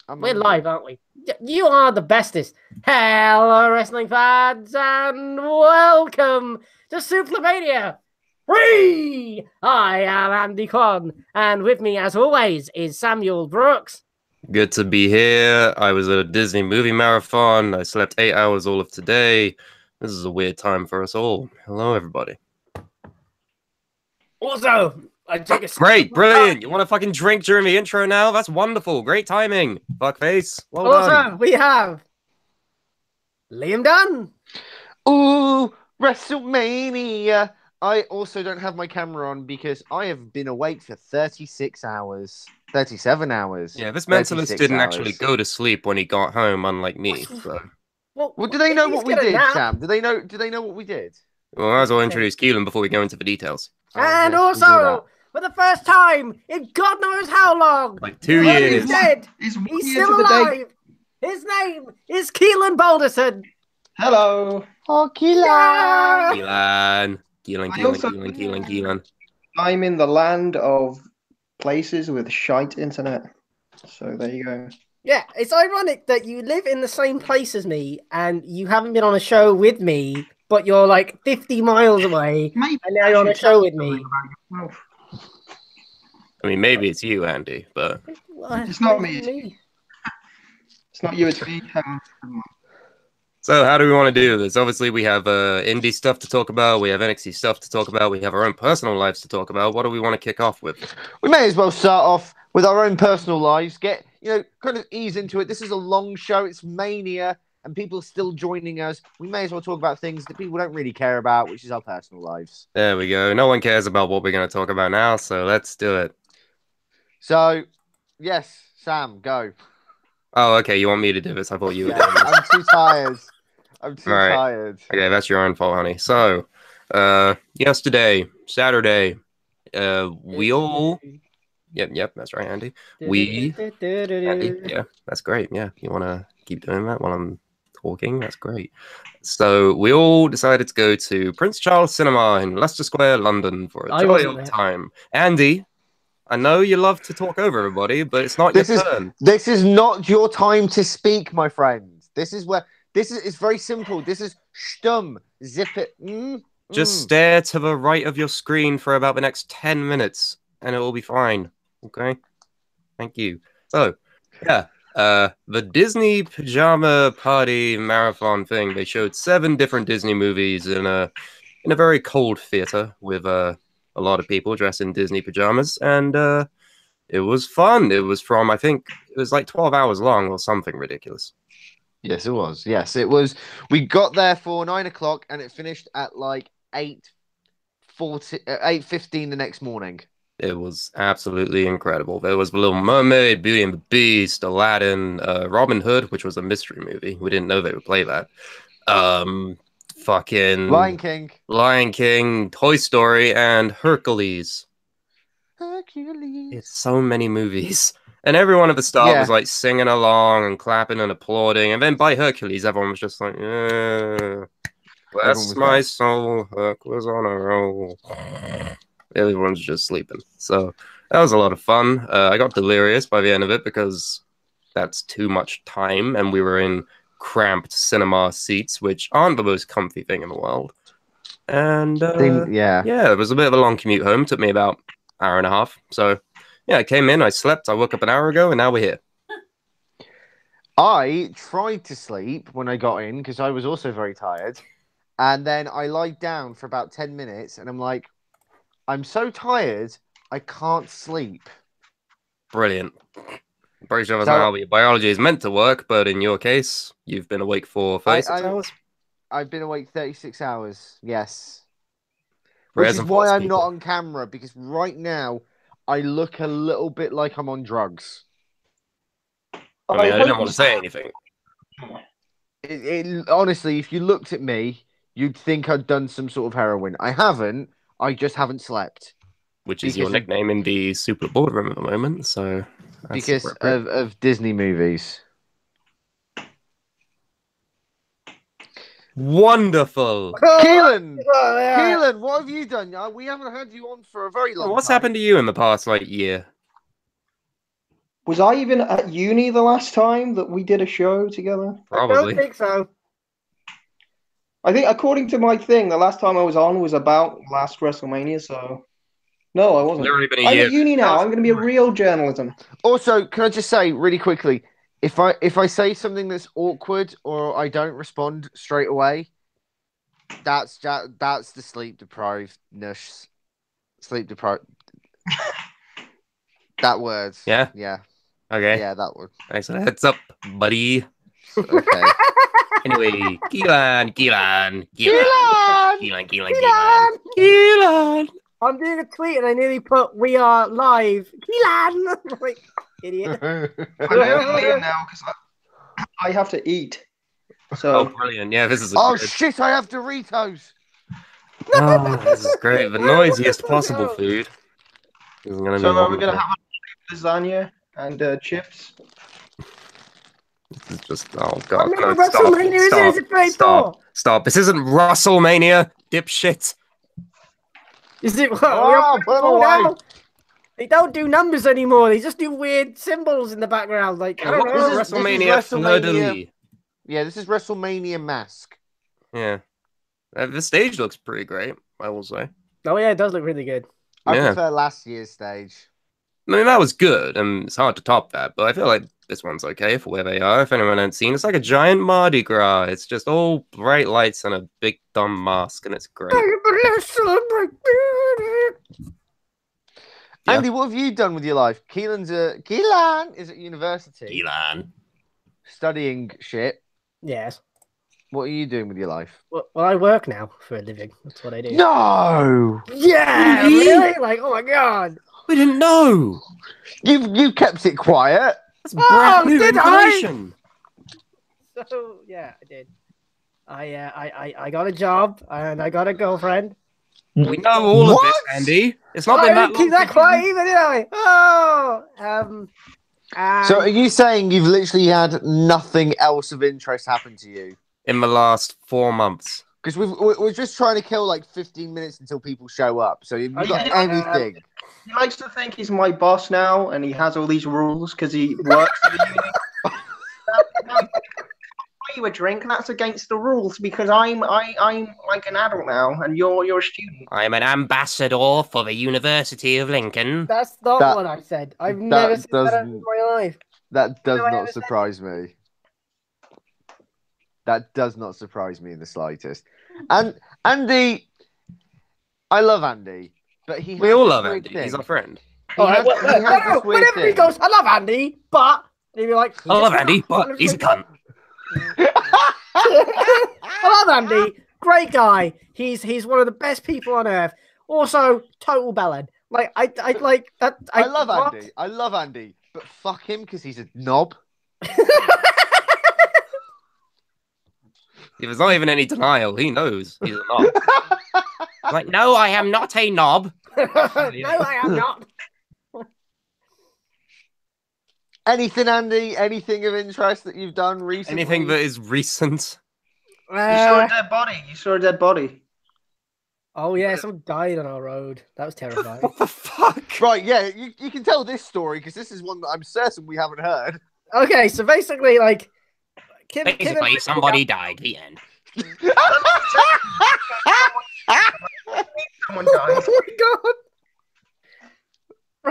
We're live, aren't we? You are the bestest. Hello, wrestling fans, and welcome to SuplahMania 3! I am Andy Kwan, and with me, as always, is Samuel Brooks. Good to be here. I was at a Disney movie marathon. I slept 8 hours all of today. This is a weird time for us all. Hello, everybody. Also, I took a great, brilliant. You want to fucking drink during the intro now? That's wonderful. Great timing. Fuckface. Well done. We have Liam Dunn. Ooh, WrestleMania. I also don't have my camera on because I have been awake for 36 hours. 37 hours. Yeah, this mentalist didn't actually go to sleep when he got home, unlike me. So. Well, do they know what we did, Sam? Do they know what we did? Well, I might as well introduce Keelan before we go into the details. And also, for the first time in God knows how long, like 2 years. He's dead. He's still alive. His name is Keelan Balderson. Hello. Oh, Keelan. Keelan. I'm in the land of places with shite internet. So there you go. Yeah, it's ironic that you live in the same place as me and you haven't been on a show with me, but you're like 50 miles away and now you're on a show with me. I mean, maybe it's you, Andy, but... It's not me. It's not you, it's me. So how do we want to do this? Obviously, we have indie stuff to talk about. We have NXT stuff to talk about. We have our own personal lives to talk about. What do we want to kick off with? We may as well start off with our own personal lives. Get, kind of ease into it. This is a long show. It's Mania, and people are still joining us. We may as well talk about things that people don't really care about, which is our personal lives. There we go. No one cares about what we're going to talk about now, so let's do it. So, yes, Sam, go. Oh, okay. You want me to do this? I thought you were doing this. I'm too tired. I'm too tired. Okay, that's your own fault, honey. So, yesterday, Saturday, we all... Yep, that's right, Andy. Andy, yeah, that's great. Yeah, you want to keep doing that while I'm talking? That's great. So, we all decided to go to Prince Charles Cinema in Leicester Square, London for a jolly old time. Andy, I know you love to talk over everybody, but it's not your turn. This is not your time to speak, my friend. It's very simple. This is stumm. Zip it. Just stare to the right of your screen for about the next 10 minutes, and it will be fine. Okay? Thank you. So, yeah. The Disney Pajama Party Marathon thing, they showed 7 different Disney movies in a very cold theater with a lot of people dressed in Disney pajamas, and it was fun. It was I think it was like 12 hours long or something ridiculous. Yes, it was. Yes, it was. We got there for 9 o'clock and it finished at like 8:15 the next morning. It was absolutely incredible. There was The Little Mermaid, Beauty and the Beast, Aladdin, Robin Hood, which was a mystery movie. We didn't know they would play that. Fucking Lion King, Toy Story, and Hercules. It's so many movies. And everyone at the start was like singing along and clapping and applauding. And then by Hercules, everyone was just like, yeah, bless my soul, Herc was on a roll. Everyone's just sleeping. So that was a lot of fun. I got delirious by the end of it because that's too much time. And we were in cramped cinema seats, which aren't the most comfy thing in the world. And it was a bit of a long commute home. It took me about an hour and a half. So yeah, I came in, I slept, I woke up an hour ago, and now we're here. I tried to sleep when I got in because I was also very tired. And then I lied down for about 10 minutes and I'm like, I'm so tired, I can't sleep. Brilliant. I'm pretty sure that's not how your biology is meant to work, but in your case, you've been awake for 36 hours? I've been awake 36 hours, yes. Which is why I'm not on camera, because right now, I look a little bit like I'm on drugs. I mean, I didn't want to say anything. Honestly, if you looked at me, you'd think I'd done some sort of heroin. I haven't. I just haven't slept. Which is your nickname in the Suplah boardroom at the moment, so... Because of Disney movies. Wonderful! Keelan! Keelan, what have you done? We haven't had you on for a very long time. What's happened to you in the past, year? Was I even at uni the last time that we did a show together? Probably. I don't think so. I think, according to my thing, the last time I was on was about last WrestleMania, so... No, I wasn't. Literally been a I'm year. at uni now. I'm going to be a real journalism. Also, can I just say really quickly, if I say something that's awkward or I don't respond straight away, that's the sleep deprivedness. Sleep deprived. That word. Yeah? Yeah. Okay. Yeah, that word. Thanks for the heads up, buddy. Okay. Anyway, Keelan. Keelan! I'm doing a tweet and I nearly put "We are live." Keelan, like idiot. I'm going to leave now because I have to eat. So. Oh, brilliant. Yeah, this is Oh good. shit! I have Doritos. Oh, this is great. The noisiest possible food. This is gonna be So we're wonderful. going to have lasagna and chips. This is just, oh god. What No, WrestleMania is it? Is it very poor? Stop. This isn't WrestleMania, dipshit. Is it? Oh, put them away. They don't do numbers anymore. They just do weird symbols in the background. Like I don't What know. was This is WrestleMania fleur-de-lis? Yeah, this is WrestleMania mask. Yeah. The stage looks pretty great, I will say. Oh yeah, it does look really good. I Yeah. prefer last year's stage. I mean, that was good, and it's hard to top that, but I feel like this one's okay for where they are. If anyone hasn't seen, it's like a giant Mardi Gras. It's just all bright lights and a big dumb mask, and it's great. Yeah. Andy, what have you done with your life? Keelan is at university Keelan. studying shit. Yes. What are you doing with your life? Well, I work now for a living. That's what I do. No, Yeah. Really? Really? Like, oh my god. We didn't know. you kept it quiet. That's brand new did I? information. So yeah, I did. I got a job and I got a girlfriend. We know all of this, What? Andy. It's not I been that didn't long. keep that for quiet you. either, did I? Oh. So are you saying you've literally had nothing else of interest happen to you? In the last 4 months. Because we're just trying to kill like 15 minutes until people show up. So you've got Yeah. anything? He likes to think he's my boss now, and he has all these rules because he works for the uni. Buy you a drink, that's against the rules because I'm like an adult now, and you're a student. I'm an ambassador for the University of Lincoln. That's not That- what I said. I've never said that doesn't- in my life. That does No, I not understand. surprise me. That does not surprise me in the slightest. And Andy, I love Andy, but he We has all this love weird Andy. thing. He's our friend. He has this weird Whenever he thing. goes, I love Andy, but he'd be like, I love Andy, but he's a cunt. I love Andy, great guy. He's one of the best people on earth. Also, total bellend. Like I like that. I love Andy. I love Andy, but fuck him because he's a knob. If there's not even any denial, he knows he's a knob. Like, no, I am not a knob. No, I am not. Anything, Andy? Anything of interest that you've done recently? Anything that is recent. You saw a dead body. You saw a dead body. Oh yeah, someone died on our road. That was terrifying. What the fuck? Right, yeah, you can tell this story because this is one that I'm certain we haven't heard. Okay, so basically, like, Kim Basically, somebody died. The end. Someone died. Oh my god!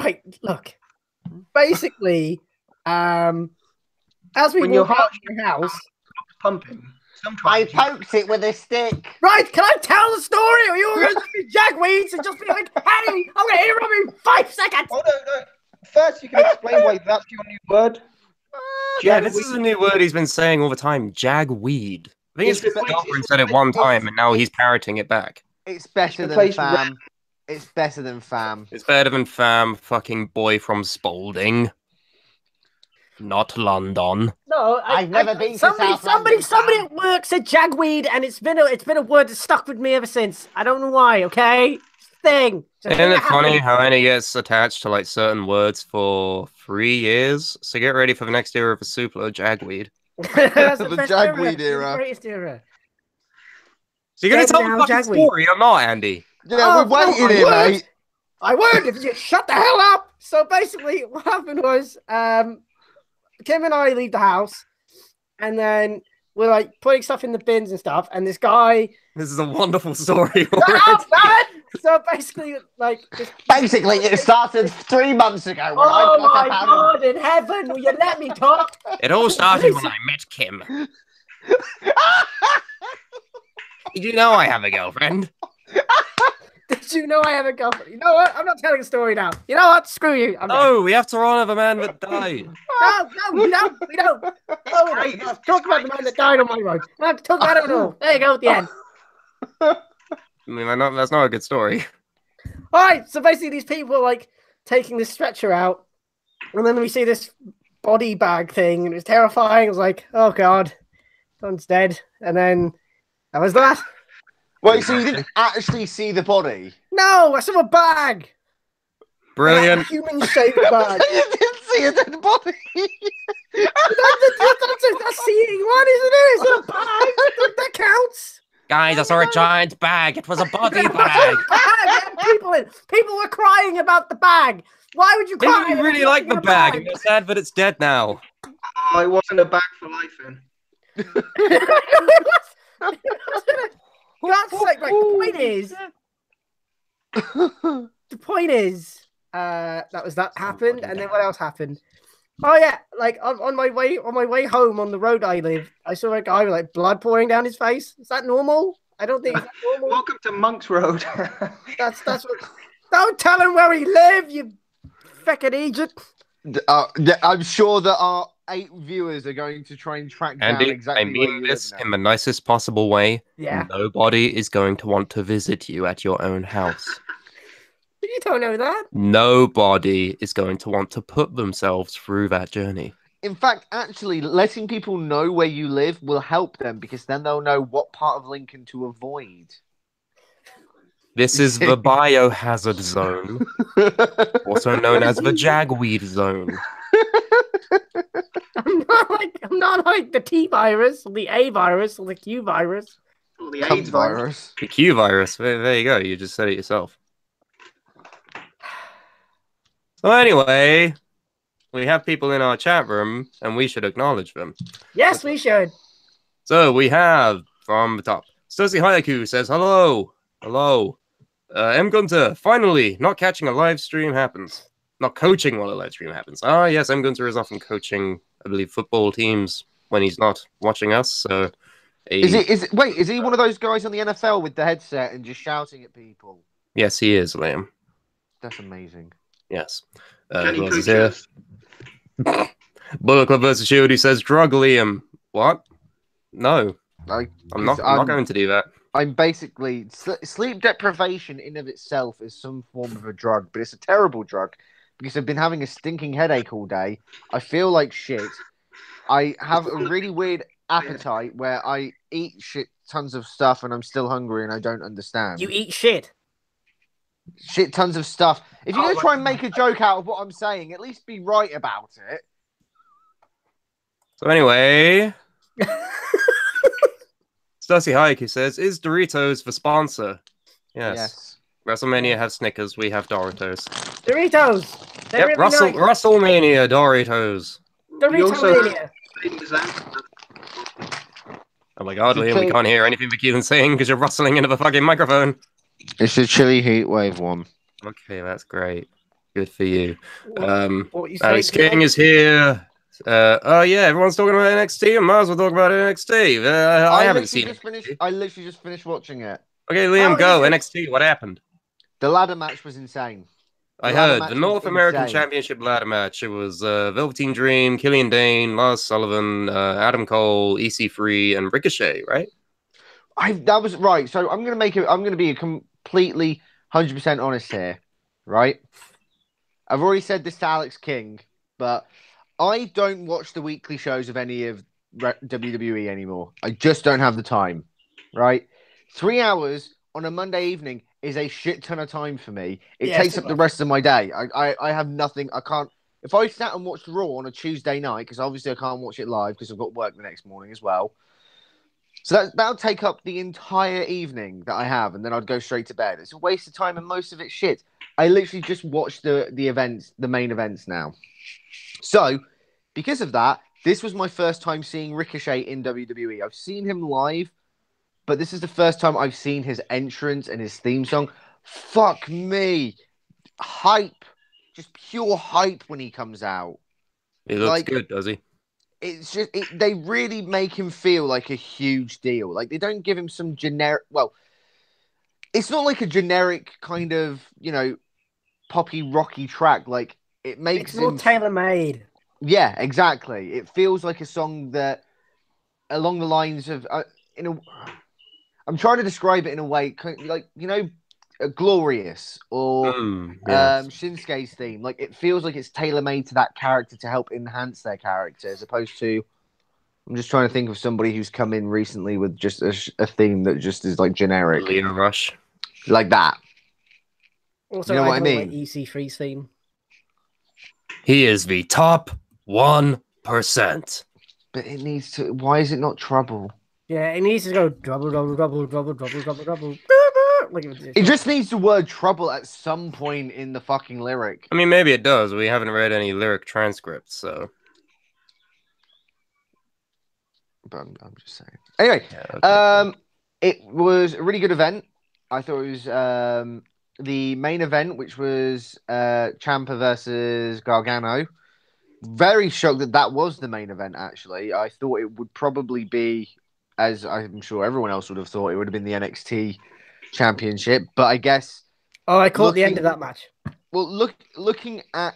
Right, look. Basically, as we When your walk out heart of your house. pumping. I Sometimes. poked it with a stick. Right, can I tell the story, or you're going to be jagweeds and just be like, "Hey, I'm going to interrupt you in 5 seconds." Oh no. First, you can explain why that's your new word. Yeah, this is a new word he's been saying all the time. Jagweed. I think It's his replaced- girlfriend said it one time, and now he's parroting it back. It's better than replaced fam. It's better than fam. It's better than fam, fucking boy from Spalding. Not London. No, I've never been to somebody, South somebody, London, somebody fam. at work said jagweed, and it's been a word that stuck with me ever since. I don't know why. Okay, it's a thing. It's a thing Isn't it that funny happened. how Annie gets attached to like certain words for 3 years? So get ready for the next era of the Suplah, Jagweed. That's The best jagweed It's era. the greatest era. So you're gonna Dead tell now, the fucking Jagweed. story or not, Andy? Yeah, Oh, we're waiting no, I here, would. mate. I would if you shut the hell up. So basically, what happened was, Kim and I leave the house, and then we're like putting stuff in the bins and stuff. And this guy. This is a wonderful story. Oh, man! So basically, like. Basically, it started 3 months ago. When Oh I my God! In heaven, will you let me talk? It all started when I met Kim. Did you know I have a girlfriend? Did you know I have a girlfriend? You know what? I'm not telling a story now. You know what? Screw you. No, we have to honor the man that died. No, we don't. We don't. Talk about the man that died on my road. I have to talk about it at all. There you go at the end. I mean, that's not a good story. All right. So basically, these people are like taking this stretcher out, and then we see this body bag thing, and it was terrifying. It was like, oh God, someone's dead. And then that was that. Wait, so you didn't actually see the body? No, I saw a bag. Brilliant. Human-shaped bag. You didn't see a dead body. That's seeing one, isn't it? It's a bag. That counts. Guys, I saw a giant bag. It was a body bag. People were crying about the bag. Why would you cry? Maybe you really like the bag, and you're sad that it's dead now. Oh, it wasn't a bag for life then. God's sake, right, the point is, that happened, and then what else happened? Oh yeah, like on my way home on the road I live, I saw a guy with like blood pouring down his face. Is that normal? I don't think it's normal. Welcome to Monk's Road. That's what. Don't tell him where he lives, you fucking Egypt. I'm sure that our 8 viewers are going to try and track down Andy, exactly I where mean you this live in the nicest possible way. Yeah. Nobody is going to want to visit you at your own house. You don't know that. Nobody is going to want to put themselves through that journey. In fact, actually, letting people know where you live will help them because then they'll know what part of Lincoln to avoid. This is the biohazard zone, also known as the jagweed zone. I'm not like the T virus, or the A virus, or the Q virus. Or the AIDS virus. The Q virus. There you go. You just said it yourself. So anyway, we have people in our chat room, and we should acknowledge them. Yes, we should. So we have from the top, Stussy Hayaku says hello, hello. M Gunter, finally, not catching a live stream happens. Not coaching while a live stream happens. Ah, yes, M Gunter is often coaching, I believe, football teams when he's not watching us. So, Is he one of those guys on the NFL with the headset and just shouting at people? Yes, he is, Liam. That's amazing. Yes. Can he who else is coach here? us? Bullet Club versus Shield, he says, drug Liam. What? No, I'm not going to do that. I'm basically sleep deprivation in of itself is some form of a drug, but it's a terrible drug because I've been having a stinking headache all day. I feel like shit. I have a really weird appetite where I eat shit tons of stuff and I'm still hungry and I don't understand. You eat shit. Shit tons of stuff. If you're going to try and make a joke out of what I'm saying, at least be right about it. So anyway... Stussy Haiku says, is Doritos the sponsor? Yes. WrestleMania have Snickers, we have Doritos. Doritos! They're Yep, really nice. WrestleMania Doritos. Doritos-mania. Oh my god, Liam, we can't hear anything Keelan's saying because you're rustling into the fucking microphone. It's the Chili Heat Wave one. Okay, that's great. Good for you. What you Alex King is here. Oh yeah, everyone's talking about NXT. I might as well talk about NXT. I haven't seen it. I literally just finished watching it. Okay, Liam, go. NXT, what happened? The ladder match was insane. I heard the North American Championship ladder match. It was Velveteen Dream, Killian Dane, Lars Sullivan, Adam Cole, EC3, and Ricochet, right? That was right. So I'm gonna be completely 100% honest here, right? I've already said this to Alex King, but I don't watch the weekly shows of any of WWE anymore. I just don't have the time, right? 3 hours on a Monday evening is a shit ton of time for me. It takes up the rest of my day. I have nothing. I can't. If I sat and watched Raw on a Tuesday night, because obviously I can't watch it live because I've got work the next morning as well, So that'll take up the entire evening that I have, and then I'd go straight to bed. It's a waste of time, and most of it's shit. I literally just watched the events, the main events now. So, because of that, this was my first time seeing Ricochet in WWE. I've seen him live, but this is the first time I've seen his entrance and his theme song. Fuck me. Hype. Just pure hype when he comes out. He looks good, does he? It's just they really make him feel like a huge deal. Like they don't give him some generic. Well, it's not like a generic kind of poppy rocky track. Like it makes it's more tailor-made. Yeah, exactly. It feels like a song that, along the lines of, I'm trying to describe it in a way, like Glorious or yes. Shinsuke's theme. Like it feels like it's tailor-made to that character to help enhance their character, as opposed to, I'm just trying to think of somebody who's come in recently with just a theme that just is like generic. Leo Rush. Like that. Also, you know what I don't mean? like EC3's theme. He is the top 1%. But it needs to. Why is it not Trouble? Yeah, it needs to go double, double, double, double, double, double, double. Like it just needs the word trouble at some point in the fucking lyric. I mean, maybe it does. We haven't read any lyric transcripts, so. But I'm just saying. Anyway, yeah, okay. It was a really good event. I thought it was the main event, which was Ciampa versus Gargano. Very shocked that was the main event, actually. I thought it would probably be, as I'm sure everyone else would have thought, it would have been the NXT Championship. But I guess... Oh, I caught the end of that match. Well, looking at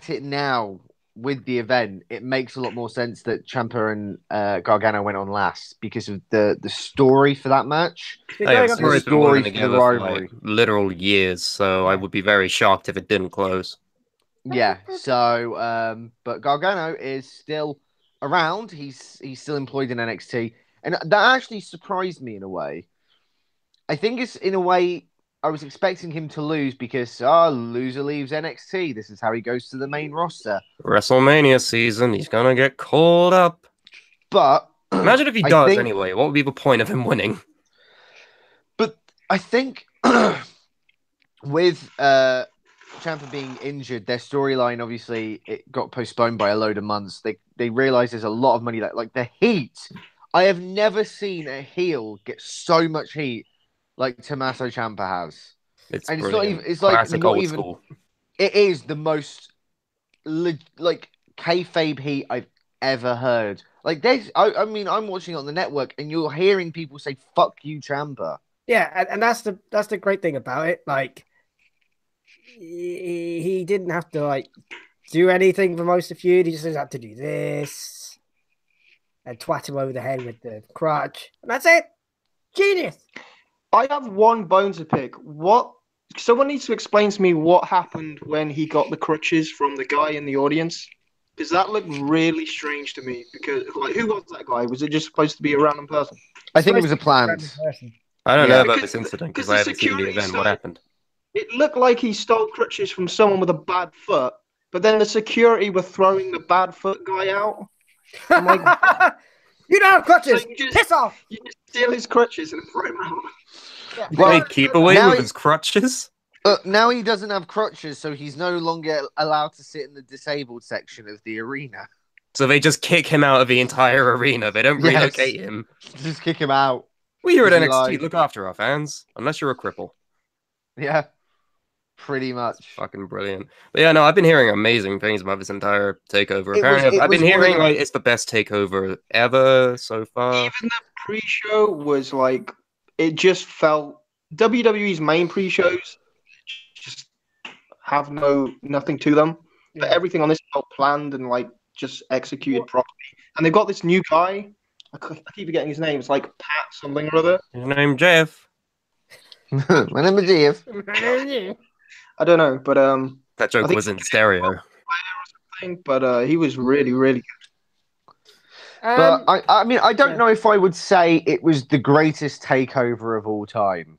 it now with the event, it makes a lot more sense that Ciampa and Gargano went on last because of the story for that match. The story for the rivalry. Literal years, so I would be very shocked if it didn't close. Yeah, so, but Gargano is still around. He's still employed in NXT. And that actually surprised me in a way. I think it's, in a way, I was expecting him to lose because, loser leaves NXT. This is how he goes to the main roster. WrestleMania season, he's going to get called up. But... imagine if he does anyway. What would be the point of him winning? But I think with... Ciampa being injured, their storyline obviously it got postponed by a load of months. They realize there's a lot of money like the heat. I have never seen a heel get so much heat like Tommaso Ciampa has. It's not even. It's classic like not old even. School. It is the most like kayfabe heat I've ever heard. Like there's, I mean, I'm watching it on the network, and you're hearing people say "fuck you, Ciampa." Yeah, and that's the great thing about it. Like. He didn't have to like do anything for most of the feud. He just had to do this and twat him over the head with the crutch, and that's it. Genius. I have one bone to pick. Someone needs to explain to me what happened when he got the crutches from the guy in the audience, because that looked really strange to me. Because like, who was that guy? Was it just supposed to be a random person? I think it was a planned. I don't know about this incident because I haven't seen the event. What happened? It looked like he stole crutches from someone with a bad foot, but then the security were throwing the bad foot guy out. I'm like, you don't have crutches. So Piss off. You just steal his crutches and throw him out. Yeah. Well, keep away with his crutches. Now he doesn't have crutches, so he's no longer allowed to sit in the disabled section of the arena. So they just kick him out of the entire arena. They don't relocate him. Just kick him out. We here at NXT look after our fans, unless you're a cripple. Yeah. Pretty much. Fucking brilliant. But yeah, no, I've been hearing amazing things about this entire takeover. Apparently, I've been hearing like it's the best takeover ever so far. Even the pre-show was like, it just felt WWE's main pre-shows just have nothing to them. Yeah. But everything on this felt planned and like just executed properly. And they've got this new guy. I keep forgetting his name. It's like Pat something or other. His name Jeff. My name is Jeff. I don't know, but that joke was in stereo. But he was really, really good. But I mean, I don't know if I would say it was the greatest takeover of all time.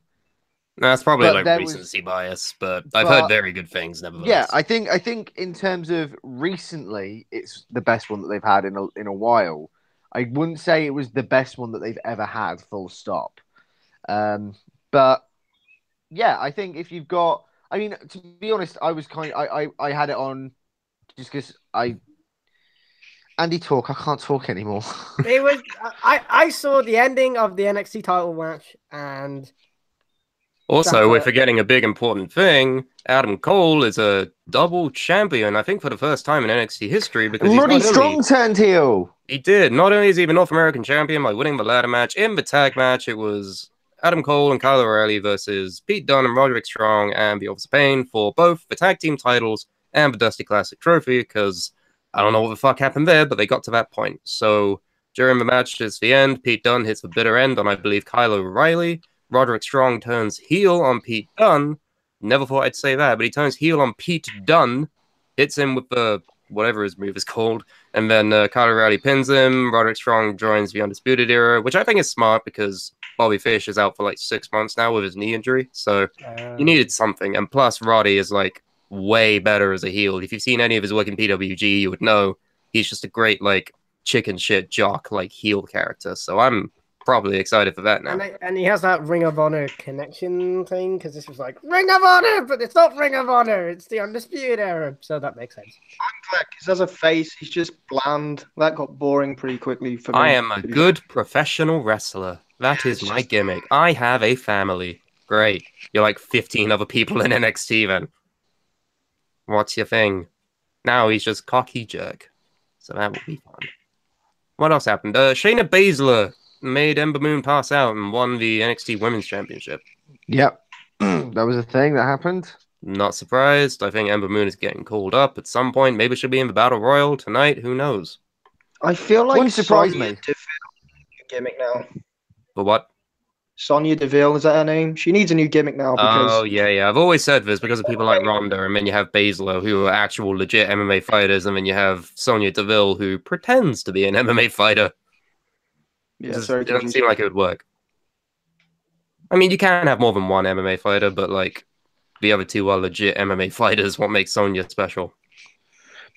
No, that's probably like recency bias, but I've heard very good things. Nevertheless, yeah, I think in terms of recently, it's the best one that they've had in a while. I wouldn't say it was the best one that they've ever had, full stop. But yeah, I think if you've got, I mean, to be honest, I had it on just because Andy talk, I can't talk anymore. It was I saw the ending of the NXT title match, and also we're forgetting a big important thing. Adam Cole is a double champion, I think for the first time in NXT history, because Roddy Strong turned heel. He did. Not only is he the North American champion by winning the ladder match, in the tag match, it was Adam Cole and Kyle O'Reilly versus Pete Dunne and Roderick Strong and the Authors of Pain for both the tag team titles and the Dusty Classic trophy, because I don't know what the fuck happened there, but they got to that point. So during the match, it's the end. Pete Dunne hits the bitter end on, I believe, Kyle O'Reilly. Roderick Strong turns heel on Pete Dunne. Never thought I'd say that, but he turns heel on Pete Dunne, hits him with the whatever his move is called, and then Kyle O'Reilly pins him. Roderick Strong joins the Undisputed Era, which I think is smart because Bobby Fish is out for like 6 months now with his knee injury, so you needed something. And plus, Roddy is like way better as a heel. If you've seen any of his work in PWG, you would know he's just a great like chicken shit jock like heel character. So I'm probably excited for that now. And he has that Ring of Honor connection thing, because this was like Ring of Honor, but it's not Ring of Honor, it's the Undisputed Era, so that makes sense. I'm glad, because as a face, he's just bland. That got boring pretty quickly for me. I am a good professional wrestler. That is my gimmick. I have a family. Great. You're like 15 other people in NXT then. What's your thing? Now he's just cocky jerk. So that will be fun. What else happened? Shayna Baszler made Ember Moon pass out and won the NXT Women's Championship. Yep. That was a thing that happened. Not surprised. I think Ember Moon is getting called up at some point. Maybe she'll be in the Battle Royal tonight. Who knows? I feel like Wouldn't surprise Sonya me. Deville needs a new gimmick now. For what? Sonya Deville, is that her name? She needs a new gimmick now because... Oh, yeah. I've always said this because of people like Ronda, and then you have Baszler, who are actual legit MMA fighters, and then you have Sonya Deville, who pretends to be an MMA fighter. Yeah, It doesn't seem like it would work. I mean, you can have more than one MMA fighter, but like the other two are legit MMA fighters. What makes Sonya special?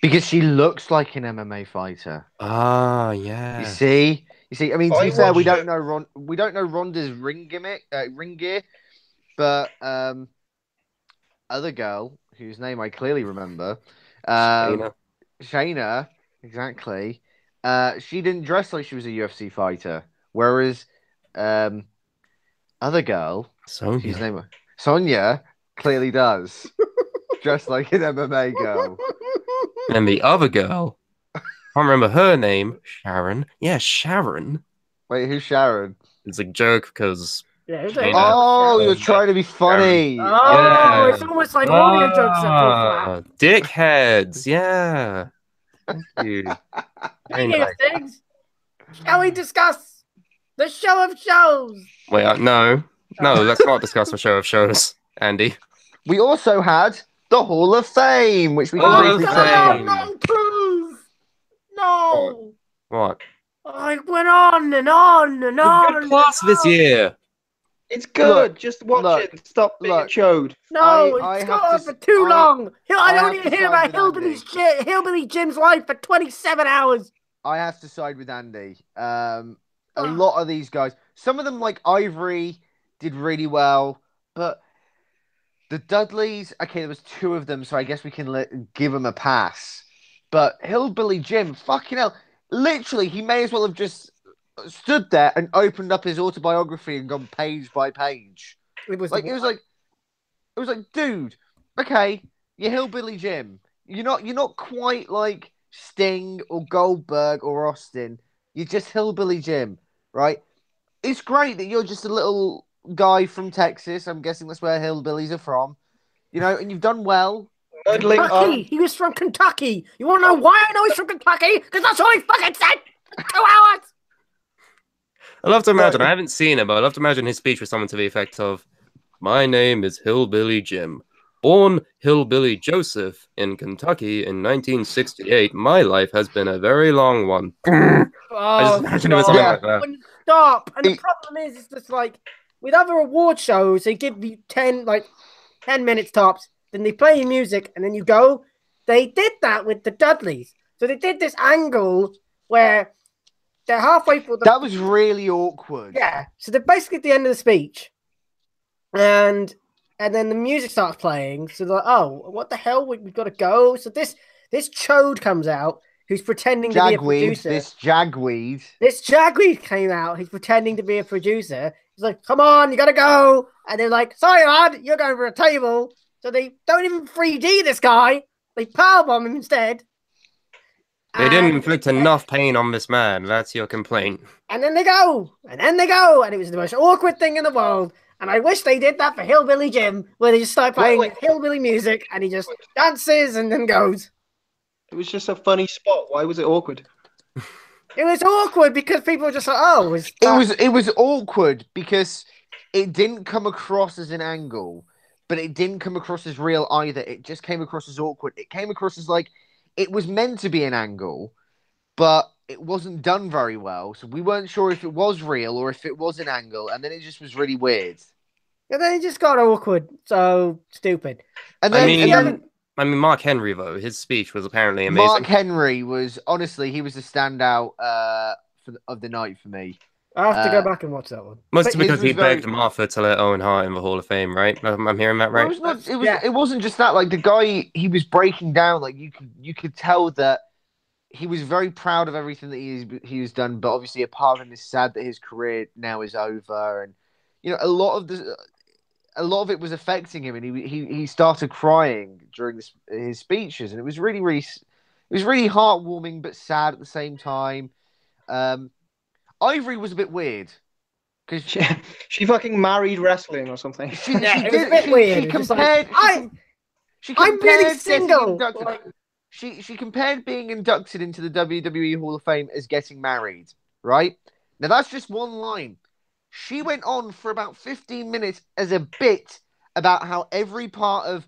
Because she looks like an MMA fighter. Ah, yeah. You see. I mean, to be fair, we don't know Ronda's ring gear, but other girl whose name I clearly remember, Shayna, exactly. She didn't dress like she was a UFC fighter, whereas other girl, Sonya, clearly does dress like an MMA girl. And the other girl, I can't remember her name. Sharon. Yeah, Sharon. Wait, who's Sharon? It's a joke because... Yeah, you're trying to be funny. It's almost like all your jokes are dickheads, yeah. Thank you. Speaking of things, shall we discuss the show of shows? Wait, no, let's not discuss the show of shows, Andy. We also had the Hall of Fame, which we can briefly say. No proof. No. What? I went on and on and on. Good class this year. It's good. Just watch it. Stop being chode. No, it's gone on for too long. I don't even hear about Hillbilly Jim's life for 27 hours. I have to side with Andy. A lot of these guys, some of them like Ivory did really well, but the Dudleys, okay, there was 2 of them, so I guess we can give them a pass. But Hillbilly Jim, fucking hell, literally, he may as well have just stood there and opened up his autobiography and gone page by page. It was like, dude, okay, you're Hillbilly Jim. You're not quite like Sting or Goldberg or Austin. You're just Hillbilly Jim, right? It's great that you're just a little guy from Texas. I'm guessing that's where hillbillies are from. And you've done well. Kentucky. He was from Kentucky. You want to know why I know he's from Kentucky? Because that's all he fucking said. 2 hours. I love to imagine. I haven't seen it, but I love to imagine his speech was something to the effect of, "My name is Hillbilly Jim. Born Hillbilly Joseph in Kentucky in 1968. My life has been a very long one." I just imagine it was something like that. Stop. And the problem is, it's just like with other award shows, they give you 10 minutes tops. Then they play your music, and then you go. They did that with the Dudleys. So they did this angle where they're halfway through That was really awkward. Yeah, so they're basically at the end of the speech, and then the music starts playing. So they're like, "Oh, what the hell? We've got to go." So this chode comes out, who's pretending to be a producer. This jagweed. This jagweed came out. He's pretending to be a producer. He's like, "Come on, you gotta go," and they're like, "Sorry, lad, you're going for a table." So they don't even 3D this guy. They powerbomb him instead. They didn't inflict enough pain on this man. That's your complaint. And then they go. And it was the most awkward thing in the world. And I wish they did that for Hillbilly Jim, where they just start playing hillbilly music and he just dances and then goes. It was just a funny spot. Why was it awkward? It was awkward because people were just like, "Oh, it was awkward because it didn't come across as an angle, but it didn't come across as real either. It just came across as awkward. It came across as like it was meant to be an angle, but it wasn't done very well. So we weren't sure if it was real or if it was an angle, and then it just was really weird. And then it just got awkward, so stupid. And then, I mean, Mark Henry though, his speech was apparently amazing. Mark Henry was honestly, he was the standout of the night for me. I have to go back and watch that one. Mostly because he begged Martha to let Owen Hart in the Hall of Fame, right? I'm hearing that right. Well, it wasn't just that. Like the guy, he was breaking down. Like you could tell that he was very proud of everything that he's done. But obviously, a part of him is sad that his career now is over, and you know a lot of it was affecting him, and he started crying during his speeches, and it was really heartwarming but sad at the same time. Ivory was a bit weird because she fucking married wrestling or something. It was a bit weird. I'm really single. She compared being inducted into the WWE Hall of Fame as getting married. Right now, that's just one line. She went on for about 15 minutes as a bit about how every part of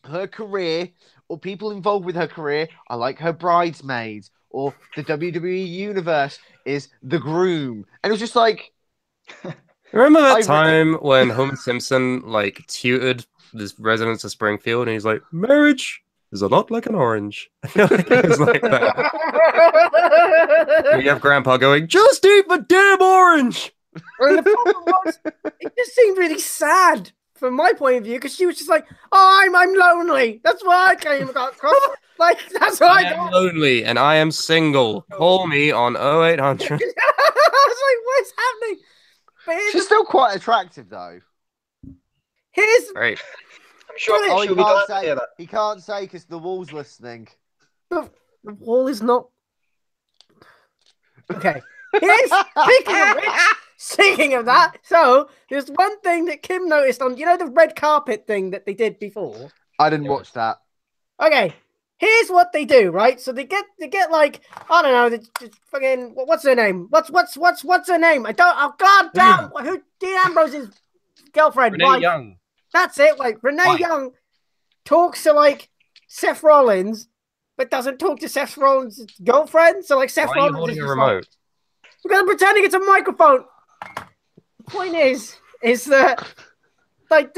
her career or people involved with her career are like her bridesmaids, or the WWE universe is the groom. And it was just like... Remember that time when Homer Simpson like tutored the residents of Springfield and he's like, "Marriage is a lot like an orange." I feel like it was like that. You have Grandpa going, "Just eat the damn orange!" And the problem was, it just seemed really sad from my point of view, because she was just like, "Oh, I'm lonely. That's why I came across." Like, that's why I got lonely and I am single. Call me on 0800. I was like, what's happening? But she's still quite attractive, though. Here's right. I'm sure she'll be glad to hear that. He can't say because the wall's listening. The wall is not. Okay. Here's speaking of that, so there's one thing that Kim noticed on, the red carpet thing that they did before. I didn't watch that. Okay, here's what they do, right? So they get like, I don't know, they fucking, what's her name? What's her name? I don't. Oh God damn! Who? Dean Ambrose's girlfriend? Renee Young. That's it. Like Renee Young talks to like Seth Rollins, but doesn't talk to Seth Rollins' girlfriend. So like Seth Rollins holding is a remote. Like, because I'm pretending it's a microphone. The point is that like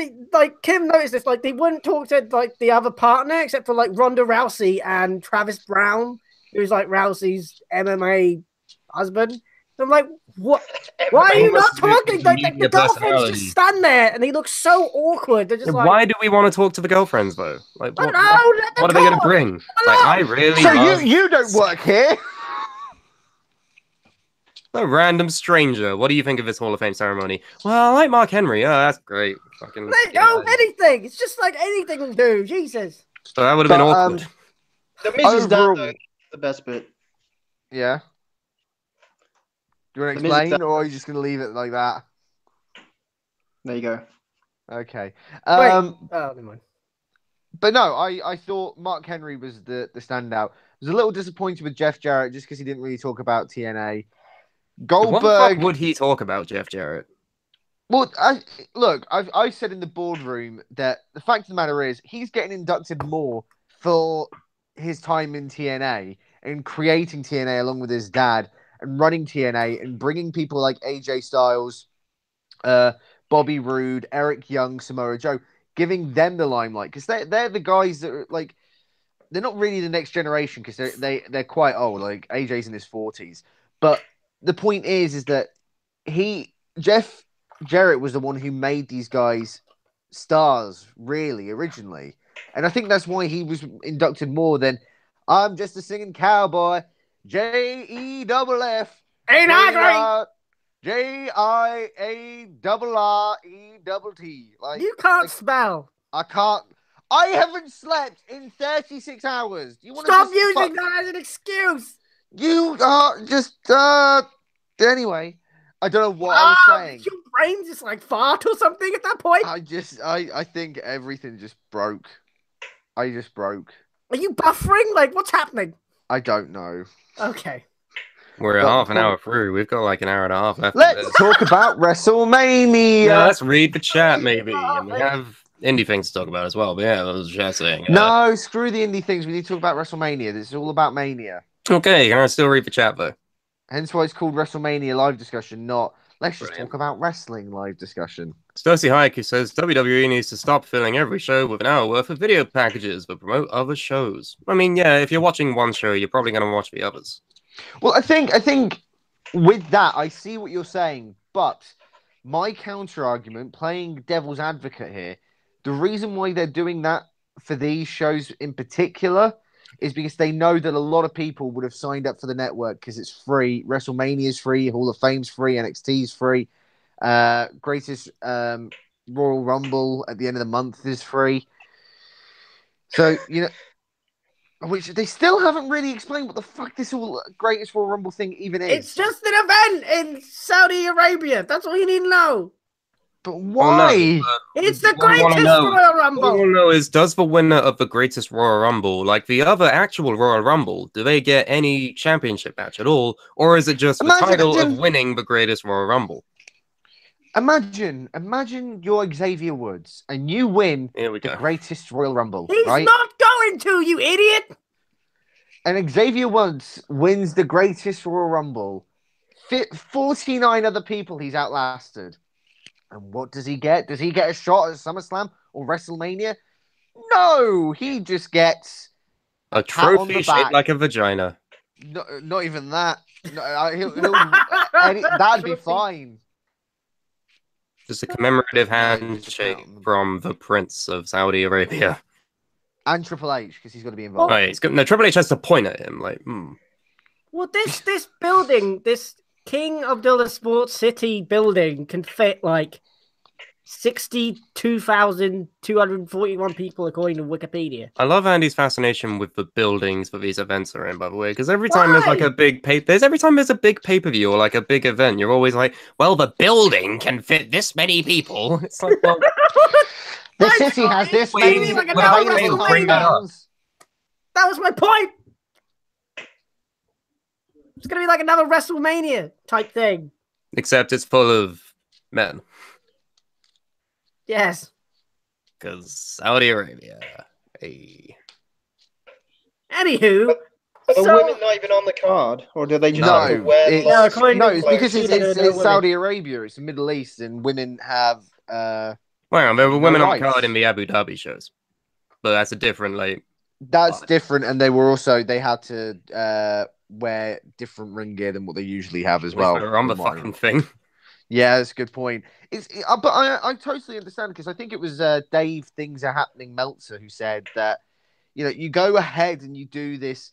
Kim noticed this, like they wouldn't talk to like the other partner except for like Ronda Rousey and Travis Brown, who's like Rousey's MMA husband. So I'm like, what? Why are you not talking? Like the girlfriends just stand there and they look so awkward. They're just like, why do we want to talk to the girlfriends though? Like, I don't know. What are they going to bring? Like, I really. So you don't work here. A random stranger. What do you think of this Hall of Fame ceremony? Well, I like Mark Henry. Oh, that's great. Fucking. There you go. Anything. It's just like anything will do. Jesus. So that would have been awkward. The Miz is the best bit. Yeah. Do you want to explain, or are you just going to leave it like that? There you go. Okay. Never mind. But no, I thought Mark Henry was the standout. I was a little disappointed with Jeff Jarrett just because he didn't really talk about TNA. Goldberg. What would he talk about, Jeff Jarrett? Well, I've said in the boardroom that the fact of the matter is he's getting inducted more for his time in TNA and creating TNA along with his dad and running TNA and bringing people like AJ Styles, Bobby Roode, Eric Young, Samoa Joe, giving them the limelight because they're the guys that are like, they're not really the next generation because they're quite old. Like AJ's in his 40s. But the point is that Jeff Jarrett was the one who made these guys stars, really, originally. And I think that's why he was inducted more than I'm just a singing cowboy. JEFF. Ain't I JIARRETT. Like, You can't spell. I can't. I haven't slept in 36 hours. Do you want Stop to using that as an excuse. You are just anyway. I don't know what I was saying. Your brain just like fart or something at that point. I think everything just broke. I just broke. Are you buffering? Like, what's happening? I don't know. Okay. We're half an hour through. We've got like an hour and a half left. Let's talk about WrestleMania. Yeah, let's read the chat, maybe. And we have indie things to talk about as well. But yeah, that was the chat saying. No, screw the indie things. We need to talk about WrestleMania. This is all about Mania. Okay, can I still read the chat though? Hence why it's called WrestleMania live discussion, not let's just talk about wrestling live discussion. Stussy Haiku says WWE needs to stop filling every show with an hour worth of video packages but promote other shows. I mean, yeah, if you're watching one show, you're probably going to watch the others. Well, I think with that, I see what you're saying, but my counter argument, playing devil's advocate here, the reason why they're doing that for these shows in particular is because they know that a lot of people would have signed up for the network because it's free. WrestleMania is free, Hall of Fame's free, NXT is free, Greatest Royal Rumble at the end of the month is free. So, you know, which they still haven't really explained what the fuck this all Greatest Royal Rumble thing even is. It's just an event in Saudi Arabia. That's all you need to know. But why? It's the greatest Royal Rumble. What I want to know is, does the winner of the greatest Royal Rumble, like the other actual Royal Rumble, do they get any championship match at all? Or is it just the title of winning the greatest Royal Rumble? Imagine you're Xavier Woods and you win the greatest Royal Rumble. He's not going to, you idiot! And Xavier Woods wins the greatest Royal Rumble. 49 other people he's outlasted. And what does he get? Does he get a shot at SummerSlam or WrestleMania? No, he just gets a trophy shaped like a vagina. No, not even that. No, that'd be fine. Just a commemorative handshake from the Prince of Saudi Arabia. And Triple H, because he's got to be involved. No, Triple H has to point at him, like, Well, this building, this King Abdullah Sports City building can fit like 62,241 people according to Wikipedia. I love Andy's fascination with the buildings that these events are in, by the way, because every time there's like a big there's a big pay-per-view or like a big event, you're always like, well, the building can fit this many people. It's like, well, the city has this many. Like that was my point. It's going to be like another WrestleMania type thing. Except it's full of men. Yes. Because Saudi Arabia. Hey. Anywho. Are the women not even on the card? Or do they just it's because it's Saudi Arabia. It's the Middle East and women have... well, there were women on the card in the Abu Dhabi shows. But that's a different, like... That's different, and they had to... wear different ring gear than what they usually have as well. They're on the fucking thing. Yeah, that's a good point. But I totally understand because I think it was Dave Things Are Happening Meltzer who said that, you know, you go ahead and you do this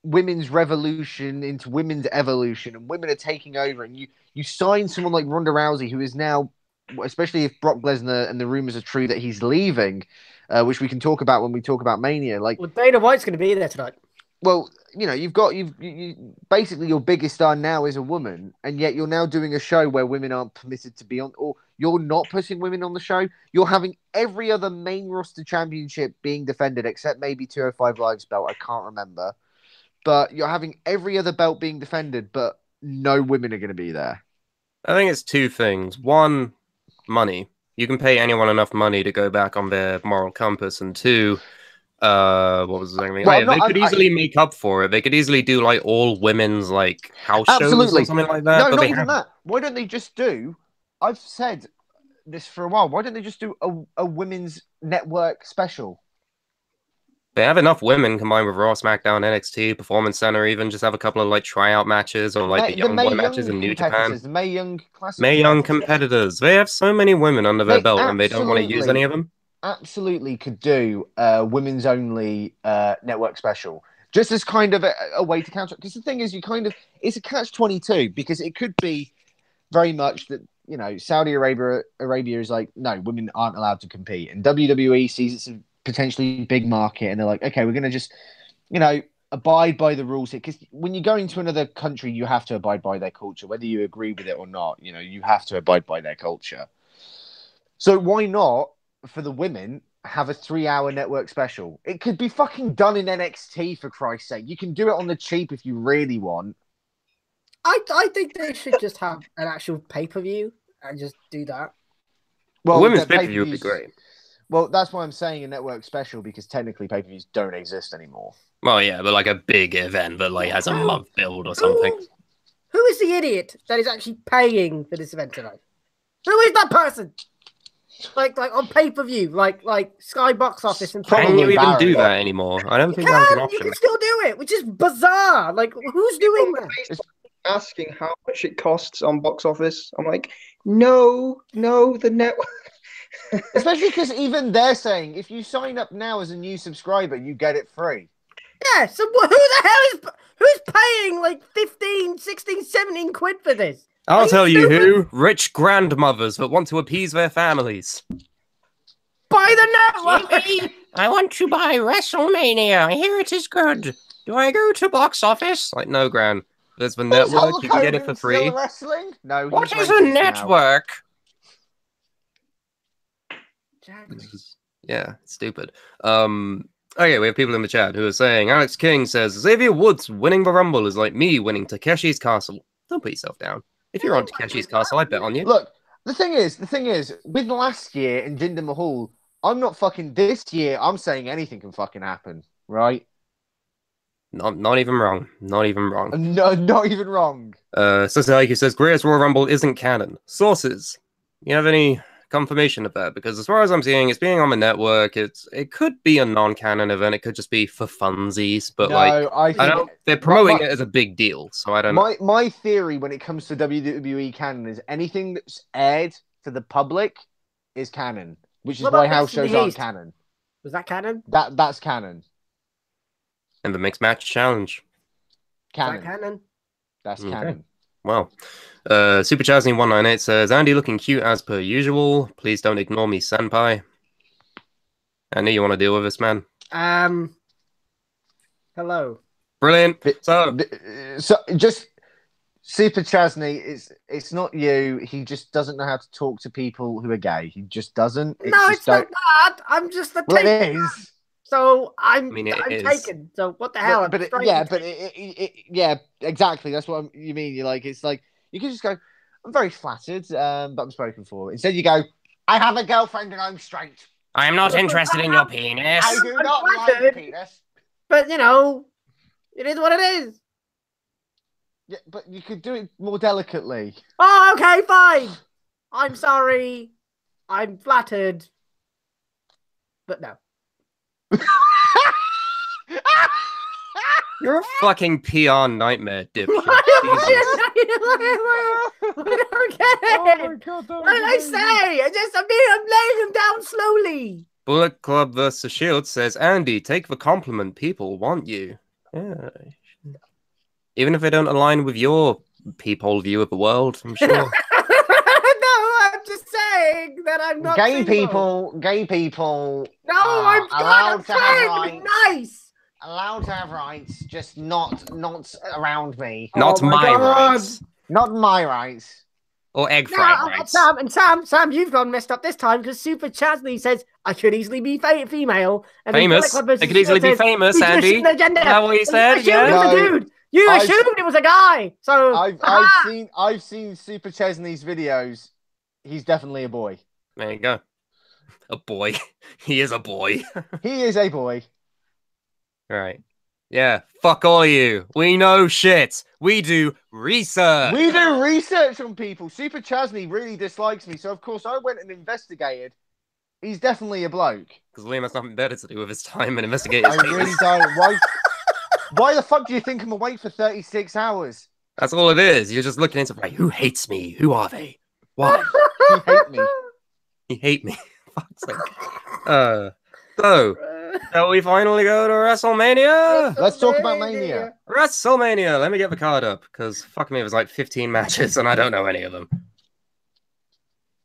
women's revolution into women's evolution and women are taking over and you sign someone like Ronda Rousey who is now, especially if Brock Lesnar and the rumors are true that he's leaving, which we can talk about when we talk about Mania. Like, well, Dana White's going to be there tonight. Well, you know, you basically your biggest star now is a woman, and yet you're now doing a show where women aren't permitted to be on, or you're not putting women on the show. You're having every other main roster championship being defended, except maybe 205 Live's belt. I can't remember, but you're having every other belt being defended, but no women are going to be there. I think it's two things. One, money. You can pay anyone enough money to go back on their moral compass, and two. What was the thing? Well, they could easily make up for it. They could easily do like all women's like house shows or something like that. No, not even that. Why don't they just do? I've said this for a while. Why don't they just do a women's network special? They have enough women combined with Raw, SmackDown, NXT, Performance Center, even just have a couple of like tryout matches or like the Young Boy matches in New Japan. The Mae Young Classic. Mae Young competitors. They have so many women under their belt and they don't want to use any of them. Absolutely could do women's only network special. Just as kind of a way to counter. Because the thing is, it's a catch-22 because it could be very much that, you know, Saudi Arabia is like, no, women aren't allowed to compete. And WWE sees it's a potentially big market and they're like, okay, we're going to just, you know, abide by the rules here. Because when you go into another country, you have to abide by their culture. Whether you agree with it or not, you know, you have to abide by their culture. So why not, for the women, have a 3-hour network special? It could be fucking done in NXT, for Christ's sake. You can do it on the cheap if you really want. I think they should just have an actual pay-per-view and just do that. Well, women's pay-per-view would be great. Well, that's why I'm saying a network special, because technically pay-per-views don't exist anymore. Well, yeah, but like a big event that like has a month build or something. Who is the idiot that is actually paying for this event tonight? Who is that person? Like on pay-per-view, like Sky Box Office and can you even do that anymore? I don't think that's an option. You can still do it, which is bizarre. Like, who's doing that? Asking how much it costs on box office. I'm like, no, the network. Especially because even they're saying if you sign up now as a new subscriber, you get it free. Yeah, so who the hell who's paying like 15, 16, 17 quid for this? I'll tell you who. Rich grandmothers that want to appease their families. Buy the network! Jimmy, I want to buy WrestleMania. I hear it is good. Do I go to box office? Like, no, Gran. There's the network. You can get it for free. Wrestling? No. What is a network? Yeah, stupid. Okay, we have people in the chat who are saying, Alex King says, Xavier Woods winning the Rumble is like me winning Takeshi's Castle. Don't put yourself down. If you're on Takeshi's Castle, I bet on you. Look, the thing is, with last year in Jinder Mahal, I'm not fucking this year. I'm saying anything can fucking happen, right? Not even wrong. Not even wrong. No, not even wrong. Sasaki says, Greatest Royal Rumble isn't canon. Sources. You have any confirmation of that? Because as far as I'm seeing, it's being on the network. It could be a non-canon event. It could just be for funsies. But no, I don't. They're promoting it as a big deal, so I don't know. My theory when it comes to WWE canon is anything that's aired to the public is canon, which is why house shows aren't canon. Was that canon? That's canon. And the mixed match challenge. Canon. That's canon. Well, Super Chasney 198 says, Andy looking cute as per usual. Please don't ignore me, senpai. Andy, you want to deal with this, man? Hello. Brilliant. So just Super Chasney, it's not you. He just doesn't know how to talk to people who are gay. He just doesn't. It's not that. I'm just the well, it is. So I'm taken. So what the hell? Yeah, exactly. That's what you mean. You're like, it's like you can just go, I'm very flattered, but I'm spoken for. Instead, you go, I have a girlfriend and I'm straight. I'm not interested in your penis. I do not like penis. But you know, it is what it is. Yeah, but you could do it more delicately. Oh, okay, fine. I'm sorry. I'm flattered. But no. You're a fucking PR nightmare, dipshit. What did I say? I'm laying him down slowly. Bullet Club vs. Shield says, Andy, take the compliment. People want you. Yeah. Even if they don't align with your peephole view of the world, I'm sure. No, I'm just saying that I'm not gay people. No, I'm allowed to have rights. Nice. Allowed to have rights, just not around me. Not my rights. Not my rights. Or egg fried rights. Sam, you've gone messed up this time because Super Chasney says I should easily be female. And famous. I could easily be famous, Andy. Is that what he said? Yeah. Dude. You assumed it was a guy. So I've seen Super Chesney's videos. He's definitely a boy. There you go. A boy. He is a boy. He is a boy. Right. Yeah. Fuck all of you. We know shit. We do research. We do research on people. Super Chasney really dislikes me, so of course I went and investigated. He's definitely a bloke. Because Liam has nothing better to do with his time and investigate his I really don't. Why the fuck do you think I'm awake for 36 hours? That's all it is. You're just looking into like, who hates me? Who are they? Why? He hate me. He hate me. Fuck's sake. So, shall we finally go to WrestleMania? Let's talk about Mania. WrestleMania. Let me get the card up, because fuck me, it was like 15 matches, and I don't know any of them.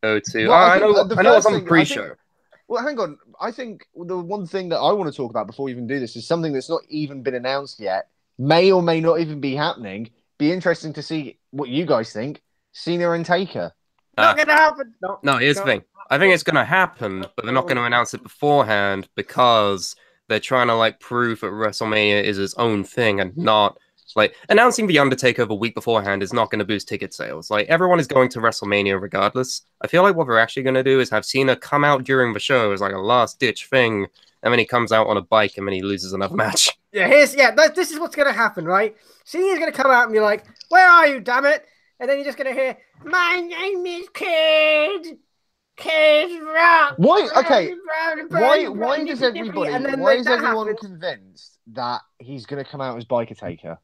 Go to... Well, I know what's on the pre-show. Well, hang on. I think the one thing that I want to talk about before we even do this is something that's not even been announced yet. May or may not even be happening. Be interesting to see what you guys think. Cena and Taker. Not gonna happen. No, here's the thing. I think it's going to happen, but they're not going to announce it beforehand because they're trying to like prove that WrestleMania is its own thing and not like announcing the Undertaker a week beforehand is not going to boost ticket sales. Like everyone is going to WrestleMania regardless. I feel like what they're actually going to do is have Cena come out during the show as like a last ditch thing, and then he comes out on a bike and then he loses another match. Yeah, this is what's gonna happen, right? Cena's gonna come out and be like, "Where are you, damn it?" And then you're just gonna hear, "My name is Kid Rock." Why? Okay. Why does everybody? Why is everyone convinced that he's going to come out as Biker Taker?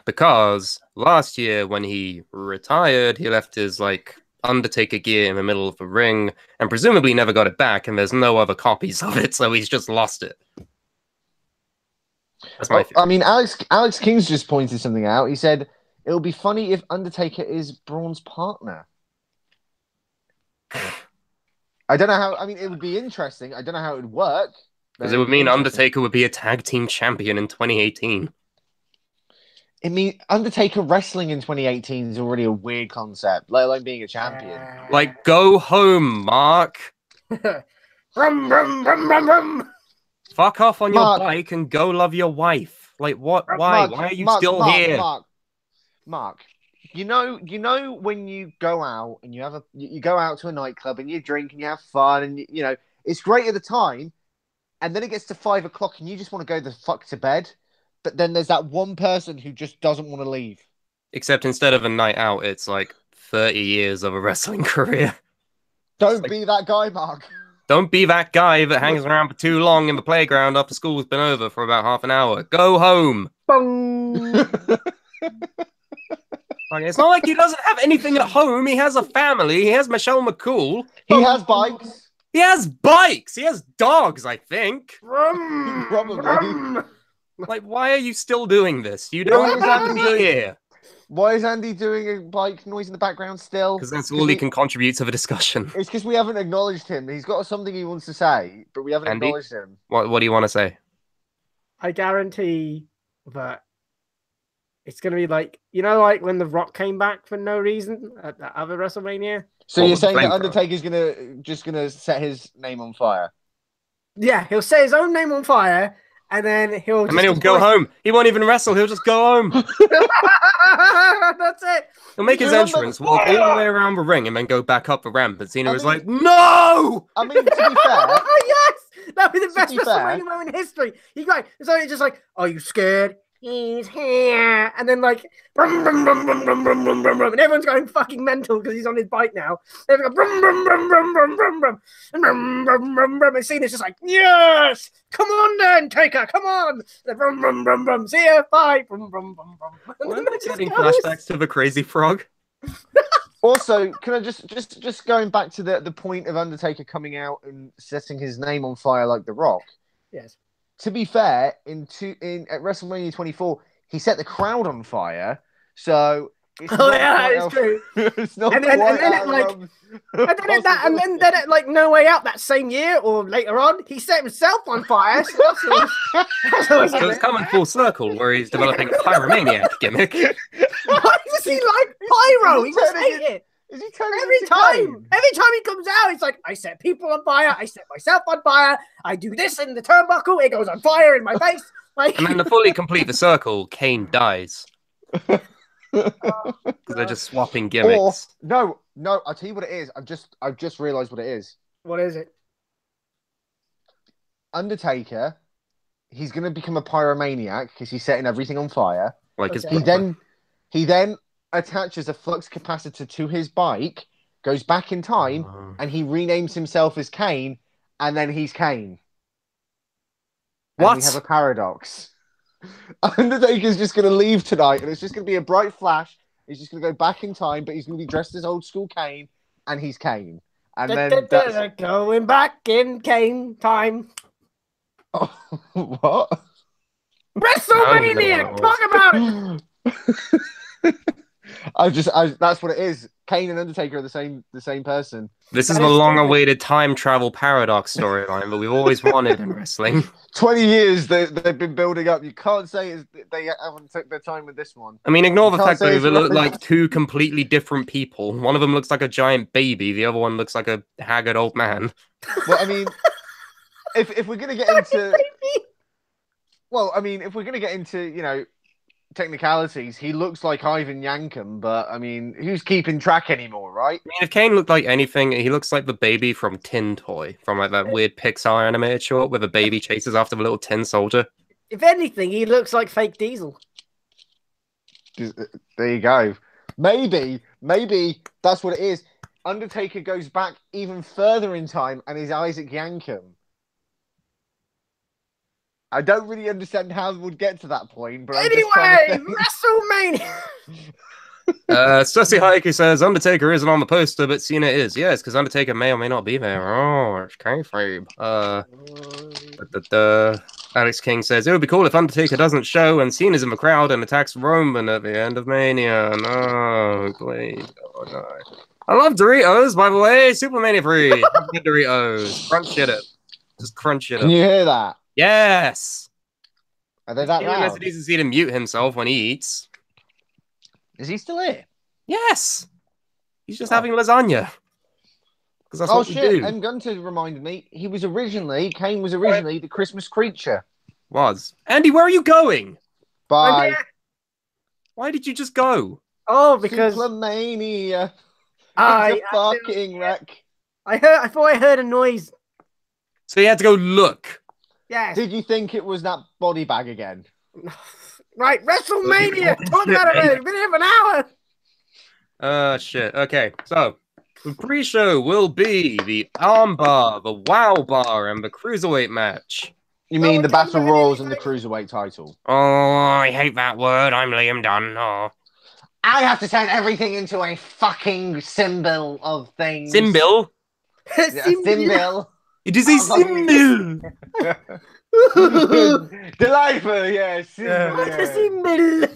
Because last year when he retired, he left his like Undertaker gear in the middle of the ring and presumably never got it back, and there's no other copies of it, so he's just lost it. That's my theory. I mean, Alex King's just pointed something out. He said it'll be funny if Undertaker is Braun's partner. I don't know how. I mean, it would be interesting. I don't know how it would work. Because it would mean Undertaker would be a tag team champion in 2018. I mean, Undertaker wrestling in 2018 is already a weird concept, let alone being a champion. Like, go home, Mark. Rum, rum, rum, rum, rum. Fuck off on your bike and go love your wife. Like, what? Why? Why are you still here? Mark. You know when you go out and you go out to a nightclub and you drink and you have fun and you know it's great at the time, and then it gets to 5 o'clock and you just want to go the fuck to bed, but then there's that one person who just doesn't want to leave. Except instead of a night out, it's like 30 years of a wrestling career. Don't be that guy, Mark. Don't be that guy that hangs around for too long in the playground after school's been over for about half an hour. Go home. It's not like he doesn't have anything at home. He has a family. He has Michelle McCool. He has bikes. He has bikes. He has dogs, I think. Probably. Like, why are you still doing this? You don't have to be here. Why is Andy doing a bike noise in the background still? Because that's all he can contribute to the discussion. It's because we haven't acknowledged him. He's got something he wants to say, but we haven't acknowledged him. What do you want to say? I guarantee that it's going to be like, you know, like when The Rock came back for no reason at that other WrestleMania? So you're saying that Undertaker's just gonna set his name on fire? Yeah, he'll set his own name on fire, and then he'll go home. He won't even wrestle. He'll just go home. That's it. He'll make his entrance, walk all the way around the ring, and then go back up the ramp. And Cena was like, "No!" I mean, to be fair, yes, that'd be the best WrestleMania moment in history. So it's just like, "Are you scared? He's here," and then like, brum, brum, brum, brum, brum, brum, brum, brum, brum, and everyone's going fucking mental because he's on his bike now. They're going brum, brum, brum, brum, brum, brum, brum, and brum, brum, brum, brum, and Cena's just like, "Yes, come on then, Taker, come on!" And brum, brum, brum, brum, see ya, bye, brum, brum, brum, brum. Am I getting flashbacks to the Crazy Frog? Also, can I just going back to the point of Undertaker coming out and setting his name on fire like The Rock? Yes. To be fair, at WrestleMania 24, he set the crowd on fire. So it's it's true. It's not and then like No Way Out that same year or later on, he set himself on fire. So it's coming full circle where he's developing a pyromaniac gimmick. Why does he like pyro? He just hate it. Is he turning every time he comes out, he's like, "I set people on fire. I set myself on fire. I do this in the turnbuckle. It goes on fire in my face." Like, and then to fully complete the circle, Kane dies. Because they're just swapping gimmicks. No. I'll tell you what it is. I've just realised what it is. What is it? Undertaker. He's going to become a pyromaniac because he's setting everything on fire. Like his he then attaches a flux capacitor to his bike, goes back in time, and he renames himself as Kane, and then he's Kane. What? And we have a paradox. Undertaker's just going to leave tonight, and it's just going to be a bright flash. He's just going to go back in time, but he's going to be dressed as old school Kane, and he's Kane. And then that's... going back in Kane time. Oh, what? WrestleMania! Talk about it! That's what it is. Kane and Undertaker are the same person. This is a long-awaited time travel paradox storyline, but we've always wanted in wrestling. 20 years they've been building up. You can't say they haven't took their time with this one. I mean, ignore the fact that they look like two completely different people. One of them looks like a giant baby. The other one looks like a haggard old man. Well, I mean, if we're gonna get into, well, I mean, if we're gonna get into, technicalities, he looks like Ivan Yankum, but I mean, who's keeping track anymore, right? I mean, if Kane looked like anything, he looks like the baby from Tin Toy, from like that weird Pixar animated short where the baby chases after the little tin soldier. If anything, he looks like fake Diesel. There you go. Maybe that's what it is. Undertaker goes back even further in time and is Isaac Yankum. I don't really understand how we'll get to that point, but anyway, WrestleMania. Sussy Haiku says Undertaker isn't on the poster, but Cena is. Yes, because Undertaker may or may not be there. Oh, it's kayfabe. Alex King says it would be cool if Undertaker doesn't show and Cena's in the crowd and attacks Roman at the end of Mania. No, please. Oh, no. I love Doritos, by the way. SuplahMania free. Doritos. Crunch it up. Just crunch it up. Can you hear that? Yes. Are they that loud? It's easy to mute himself when he eats. Is he still here? Yes. He's just having lasagna. Because that's what we do. And Gunter reminded me, Kane was originally the Christmas creature. Andy, where are you going? Bye. Why did you just go? Oh, because SuplahMania. It's a fucking wreck. I thought I heard a noise. So you had to go look. Yes. Did you think it was that body bag again? Right, WrestleMania. Talk about it already. Been here for an hour. Shit. Okay, so the pre-show will be the armbar, the wow bar, and the cruiserweight match. You mean the Battle Royals and the cruiserweight title? Oh, I hate that word. I'm Liam Dunn. Oh. I have to turn everything into a fucking symbol of things. Symbol? Symbol. It is a symbol. Delightful, yeah. Symbol, What's a symbol?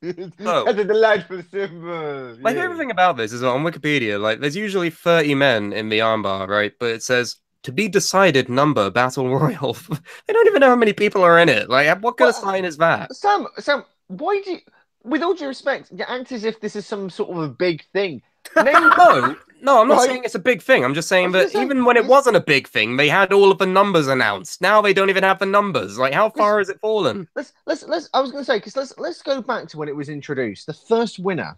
That's a delightful symbol. My favorite thing about this is that on Wikipedia, like, there's usually 30 men in the armbar, right? But it says to be decided number battle royal. They don't even know how many people are in it. Like, what kind of sign is that? Sam, why do you, with all due respect, you act as if this is some sort of a big thing? No, I'm not saying it's a big thing. I'm just saying that even when it wasn't a big thing, they had all of the numbers announced. Now they don't even have the numbers. Like, how far has it fallen? Let's. I was going to say, because let's go back to when it was introduced. The first winner,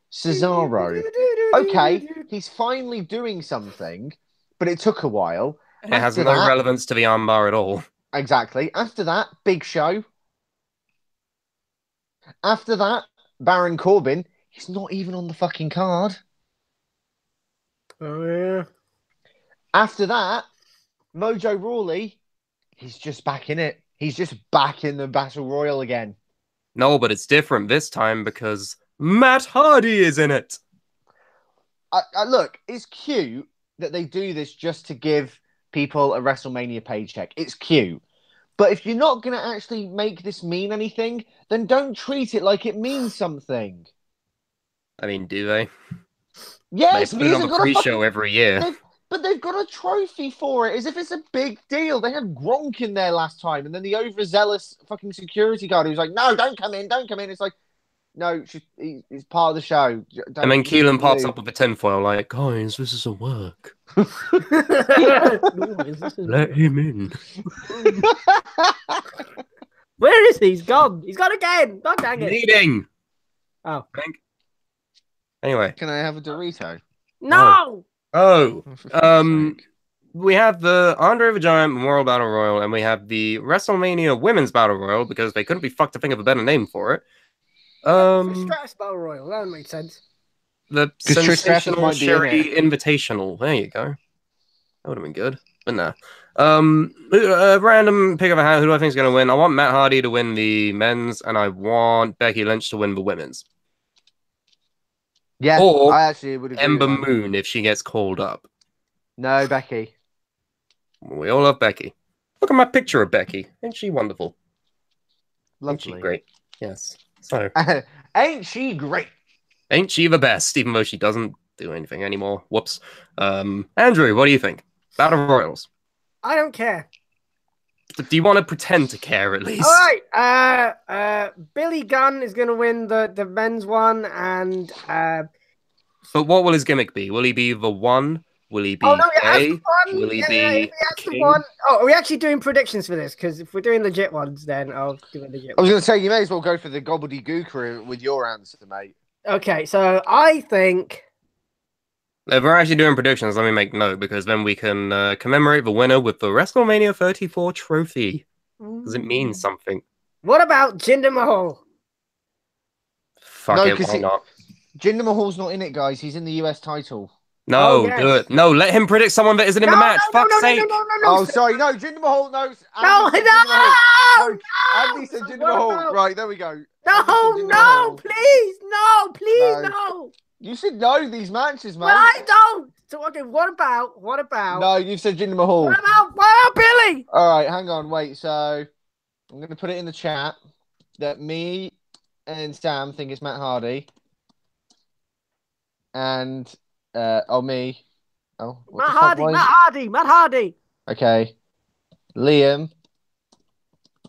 Cesaro. Okay, he's finally doing something, but it took a while. It has no relevance to the armbar at all. Exactly. After that, Big Show. After that, Baron Corbin. He's not even on the fucking card. Oh, yeah. After that, Mojo Rawley, he's just back in it. He's just back in the Battle Royal again. No, but it's different this time because Matt Hardy is in it. Look, it's cute that they do this just to give people a WrestleMania paycheck. It's cute. But if you're not going to actually make this mean anything, then don't treat it like it means something. I mean, do they? Yes, they put it on the pre-show every year. But they've got a trophy for it, as if it's a big deal. They had Gronk in there last time, and then the overzealous fucking security guard who was like, "No, don't come in, don't come in." It's like, no, he's part of the show. And then Keelan pops up with a tinfoil, like, "Guys, this is a work. Let him in." Where is he? He's gone. He's gone again. God dang it. Meeting. Oh. Anyway. Can I have a Dorito? No! We have the Andre the Giant Memorial Battle Royal, and we have the WrestleMania Women's Battle Royal, because they couldn't be fucked to think of a better name for it. Stratus Battle Royal, that would make sense. The Sensational Sherry Invitational. There you go. That would have been good. But no. Random pick of a hat. Who do I think is going to win? I want Matt Hardy to win the men's, and I want Becky Lynch to win the women's. Yeah, or I actually would agree Ember with that. Moon if she gets called up. No, Becky. We all love Becky. Look at my picture of Becky. Ain't she wonderful? Lovely. Ain't she great? Yes. So, ain't she great? ain't she the best, even though she doesn't do anything anymore. Whoops. Andrew, what do you think? Battle Royals. I don't care. Do you want to pretend to care at least? All right. Billy Gunn is going to win the men's one, and But what will his gimmick be? Will he be the one? Will he be gay? Will he be king? One. Oh, are we actually doing predictions for this? Because if we're doing legit ones, then I'll do a legit. I was going to say you may as well go for the gobbledygook with your answer, mate. Okay, so I think. If we're actually doing predictions, let me make note, because then we can commemorate the winner with the WrestleMania 34 trophy. Does it mean something? What about Jinder Mahal? Fuck it, why not? Jinder Mahal's not in it, guys. He's in the US title. No, do it. No, let him predict someone that isn't in the match. Fuck's sake. Oh, sorry. No, Jinder Mahal. No, Andy said Jinder Mahal. Right, there we go. No, please. No. You should know these matches, man. Well, I don't. So, okay, what about? No, you've said Jinder Mahal. What about Billy? All right, hang on, wait. So, I'm going to put it in the chat that me and Sam think it's Matt Hardy. And, me. Oh, Matt Hardy. Okay. Liam.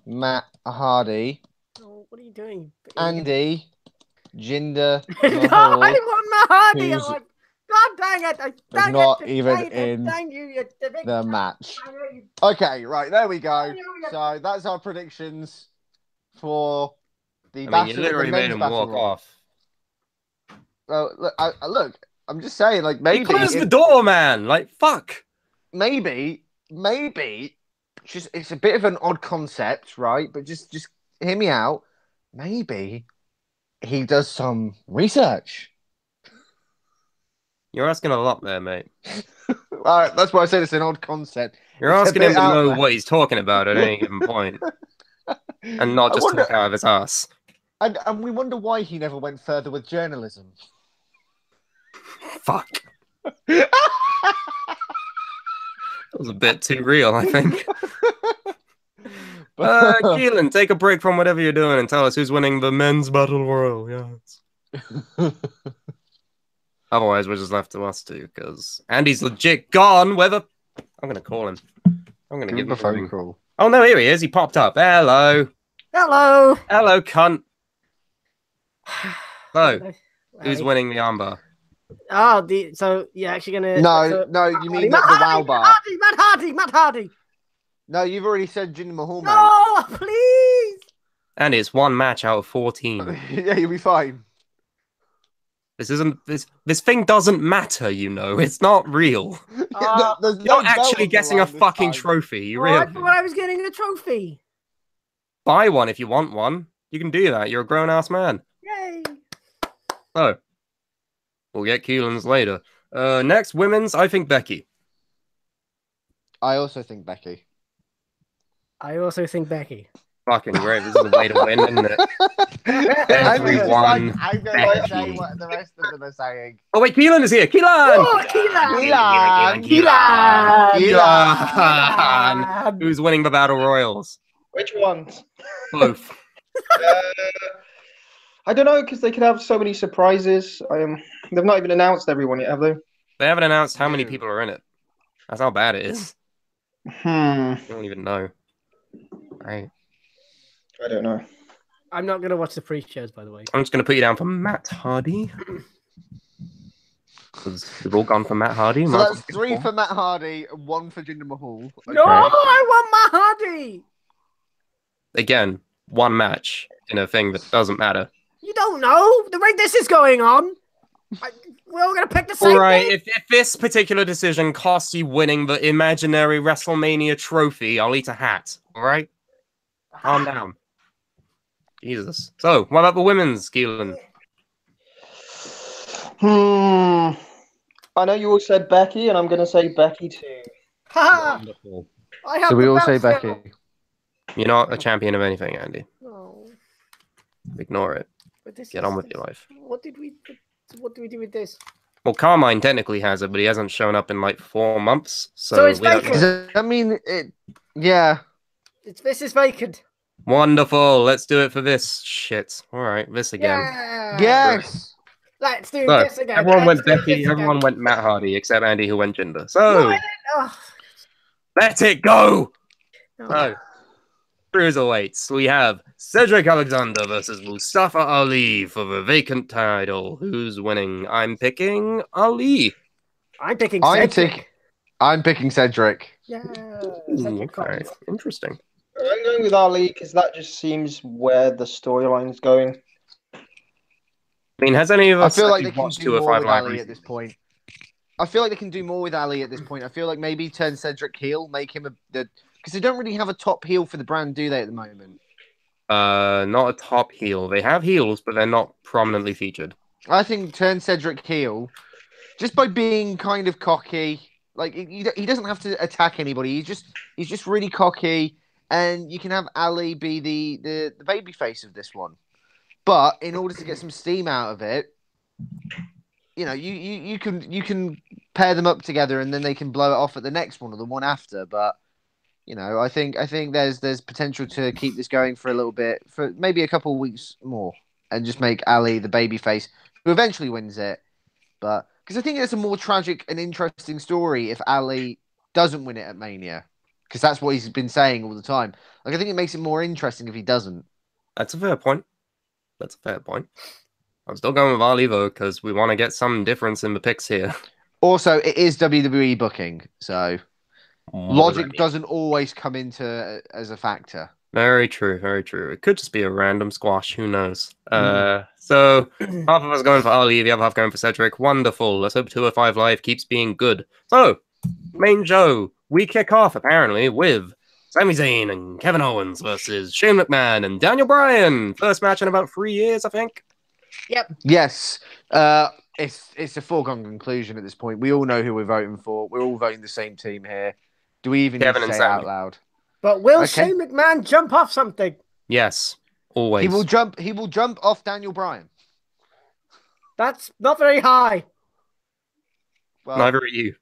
Matt Hardy. Oh, what are you doing? Andy. Jinder No, Mahal. I want Matt Hardy. God dang it. Dang not even in the match. Okay, right, there we go. So that's our predictions for the battle. You literally made him walk off. Well, look, I'm just saying, like, maybe... He closed the door, man! Like, fuck! Maybe, it's a bit of an odd concept, right? But just hear me out. Maybe he does some research. You're asking a lot there, mate. All right, that's why I said it's an odd concept. You're asking him to know what he's talking about at any given point. And not just talk out of his ass. And we wonder why he never went further with journalism. Fuck. That was a bit too real, I think. Keelan, take a break from whatever you're doing and tell us who's winning the men's battle royal. Yes. Otherwise, we're just left to us two, because Andy's legit gone. Whether I'm going to call him. I'm going to give him a phone call. Oh, no, here he is. He popped up. Hello, cunt. So, who's winning the armbar? Oh, so you're actually gonna? No, you mean the WoW bar? Matt Hardy. No, you've already said Jinder Mahal, mate. No, please. And it's one match out of 14. Yeah, you'll be fine. This thing doesn't matter, you know. It's not real. You're not actually getting a fucking trophy. You really? I thought I was getting a trophy. Buy one if you want one. You can do that. You're a grown-ass man. Yay. So, we'll get Keelan's later. Next, women's, I think Becky. I also think Becky. Fucking great. This is the way to win, isn't it? Everyone. I'm going to say what the rest of them are saying. Oh, wait, Keelan is here. Keelan! Oh, Keelan! Who's winning the battle royals? Which ones? Both. I don't know, because they could have so many surprises. They've not even announced everyone yet, have they? They haven't announced how many people are in it. That's how bad it is. I don't even know. Right. I don't know. I'm not going to watch the pre-shows, by the way. I'm just going to put you down for Matt Hardy. Because we've all gone for Matt Hardy. So that's 3 for Matt Hardy and 1 for Jinder Mahal. Okay. No, I want Matt Hardy. Again, one match in a thing that doesn't matter. You don't know the way this is going on. We're all going to pick the same All right, thing. if this particular decision costs you winning the imaginary WrestleMania trophy, I'll eat a hat. All right? Calm down. Jesus. So, what about the women's, Keelan? I know you all said Becky, and I'm going to say Becky too. Ha! Wonderful. I have So we the all say belt now. Becky. You're not a champion of anything, Andy. No. Ignore it. But this Get is- on with your life. What do we do with this? Well, Carmine technically has it, but he hasn't shown up in like 4 months. So it's we don't vacant. know. I mean, it. Yeah. This is vacant. Wonderful. Let's do it for this shit. All right, this again. Yeah. Yes. Let's do So, this again. everyone Let's went do Becky, this again. everyone went Matt Hardy, except Andy, who went Jinder. No, So, I didn't. Oh. let it go! No. So, cruiserweights, we have Cedric Alexander versus Mustafa Ali for the vacant title. Who's winning? I'm picking Ali. I'm picking I'm Cedric. I'm picking Cedric. Yeah. Ooh, Cedric okay, Collins. interesting. I'm going with Ali because that just seems where the storyline's going. I mean, has any of I us feel like they actually can watched do 205 more with Live Ali at recently? this point. I feel like they can do more with Ali at this point. I feel like maybe turn Cedric heel, make him because they don't really have a top heel for the brand, do they, at the moment? Not a top heel. They have heels, but they're not prominently featured. I think turn Cedric heel just by being kind of cocky. Like he doesn't have to attack anybody. He's just really cocky, and you can have Ali be the baby face of this one. But in order to get some steam out of it, you know, you can pair them up together, and then they can blow it off at the next one or the one after. But you know, I think there's potential to keep this going for a little bit, for maybe a couple of weeks more, and just make Ali the babyface who eventually wins it. But because I think it's a more tragic and interesting story if Ali doesn't win it at Mania, because that's what he's been saying all the time. Like I think it makes it more interesting if he doesn't. That's a fair point. That's a fair point. I'm still going with Ali though, because we want to get some difference in the picks here. Also, it is WWE booking, so What logic does that mean? doesn't always come into as a factor. Very true, very true. It could just be a random squash. Who knows? So half of us going for Ali, the other half going for Cedric. Wonderful. Let's hope 205 Live keeps being good. So, main show. We kick off apparently with Sami Zayn and Kevin Owens versus Shane McMahon and Daniel Bryan. First match in about 3 years, I think. Yep. Yes, it's a foregone conclusion at this point. We all know who we're voting for. We're all voting the same team here. Do we even Kevin need to and say it out Sami. loud? But will Okay. Shane McMahon jump off something? Yes, always. He will jump off Daniel Bryan. That's not very high. Well, Neither are you.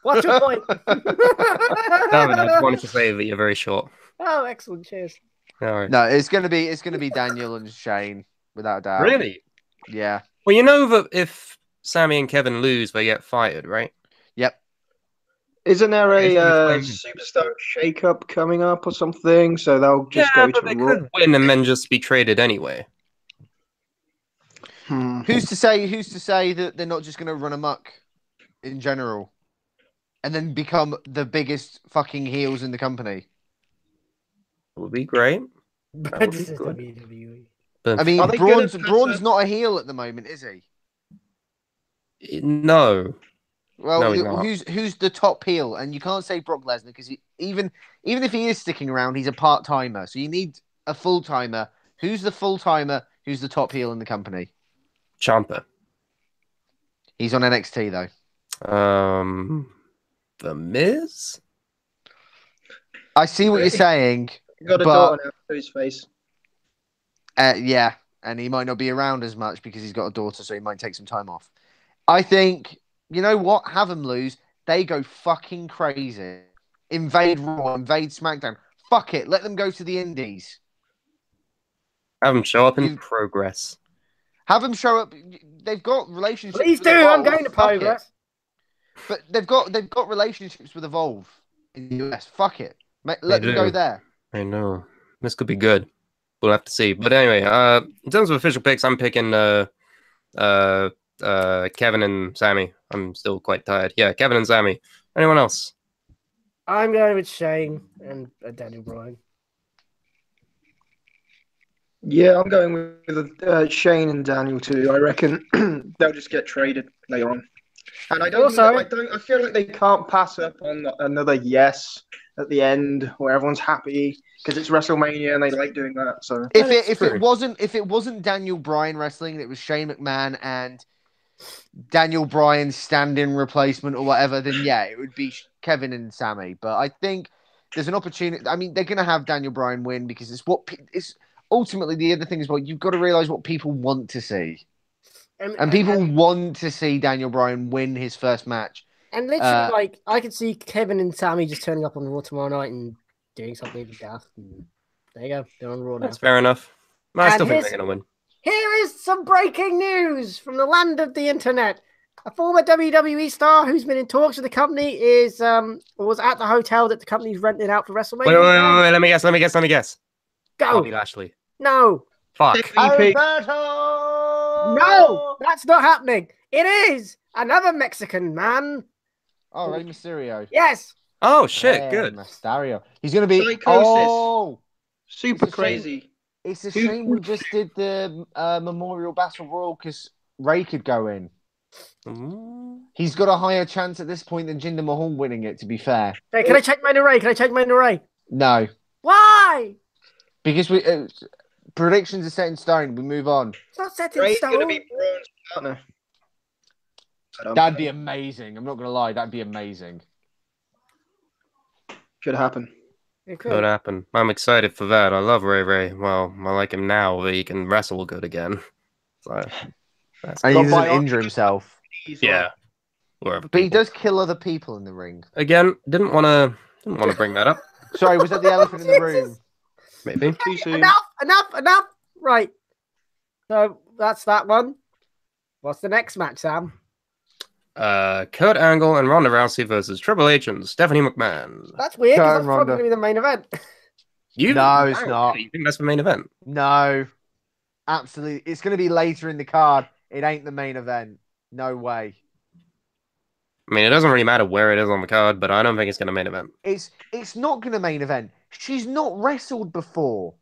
What's your point? No, I just wanted to say that you're very short. Oh, excellent. Cheers. All right. no, it's gonna be Daniel and Shane without a doubt. Really? Yeah. Well, you know that if Sammy and Kevin lose, they get fired, right? Yep. Isn't there a Yes, superstar shake-up coming up or something? So they'll just go but to they Raw. could win and then just be traded anyway. Who's to say that they're not just gonna run amok in general, and then become the biggest fucking heels in the company? It would be great. But would be this is good. WWE. But I mean, Are they gonna pass Braun's up- not a heel at the moment, is he? no. Well, No, he's not. who's the top heel? And you can't say Brock Lesnar because even if he is sticking around, he's a part timer. So you need a full timer. Who's the full timer? Who's the top heel in the company? Ciampa. He's on NXT though. The Miz? I see what you're saying. Got a But- daughter now to his face. Yeah, and he might not be around as much because he's got a daughter, so he might take some time off. I think, you know what? Have them lose. They go fucking crazy. Invade Raw, invade SmackDown. Fuck it. Let them go to the Indies. Have him show up in You- progress. Have them show up. They've got relationships. Please with do. Evolve. I'm going to Fuck it. progress. But they've got relationships with Evolve in the US. Fuck it. Let They them go do. there. I know. This could be good. We'll have to see. But anyway, in terms of official picks, I'm picking Kevin and Sammy. I'm still quite tired. Yeah, Kevin and Sammy. Anyone else? I'm going with Shane and Daniel Bryan. Yeah, I'm going with Shane and Daniel too. I reckon they'll just get traded later on. And I feel like they can't pass up on another yes at the end where everyone's happy because it's WrestleMania and they like doing that. So If it wasn't Daniel Bryan wrestling and it was Shane McMahon and Daniel Bryan's stand-in replacement or whatever, then yeah, it would be Kevin and Sammy, but I think there's an opportunity. I mean, they're going to have Daniel Bryan win because it's ultimately the other thing is, well, you've got to realize what people want to see. And people want to see Daniel Bryan win his first match. And literally, I could see Kevin and Sammy just turning up on Raw tomorrow night and doing something daft. There you go. They're on Raw now. That's fair enough. I still think they're going to win. Here is some breaking news from the land of the internet. A former WWE star who's been in talks with the company was at the hotel that the company's renting out for WrestleMania. Wait. Let me guess. Go. Bobby Lashley. No. Fuck. Alberto! No, that's not happening. It is another Mexican man. Oh, Rey Mysterio. Yes. Oh, shit. Good. Mysterio. He's going to be... Psychosis. Super crazy. It's a shame we just did the Memorial Battle Royal because Ray could go in. He's got a higher chance at this point than Jinder Mahal winning it, to be fair. Hey, can I check my array? No. Why? Because predictions are set in stone. We move on. It's not set in Ray's stone. going to be Braun's partner. That'd be amazing. I'm not going to lie. That'd be amazing. Could happen. It Could happen. I'm excited for that. I love Ray. Well, I like him now, but he can wrestle good again. So, and he doesn't injure himself. Yeah. But he does kill other people in the ring. Again, didn't want to bring that up. Sorry, was that the elephant in the room? Maybe. Too soon. Enough. Right. So that's that one. What's the next match, Sam? Kurt Angle and Ronda Rousey versus Triple H and Stephanie McMahon. That's weird, because that's probably going to be the main event. No, it's not. You think that's the main event? No. Absolutely. It's going to be later in the card. It ain't the main event. No way. I mean, it doesn't really matter where it is on the card, but I don't think it's going to main event. It's not going to main event. She's not wrestled before.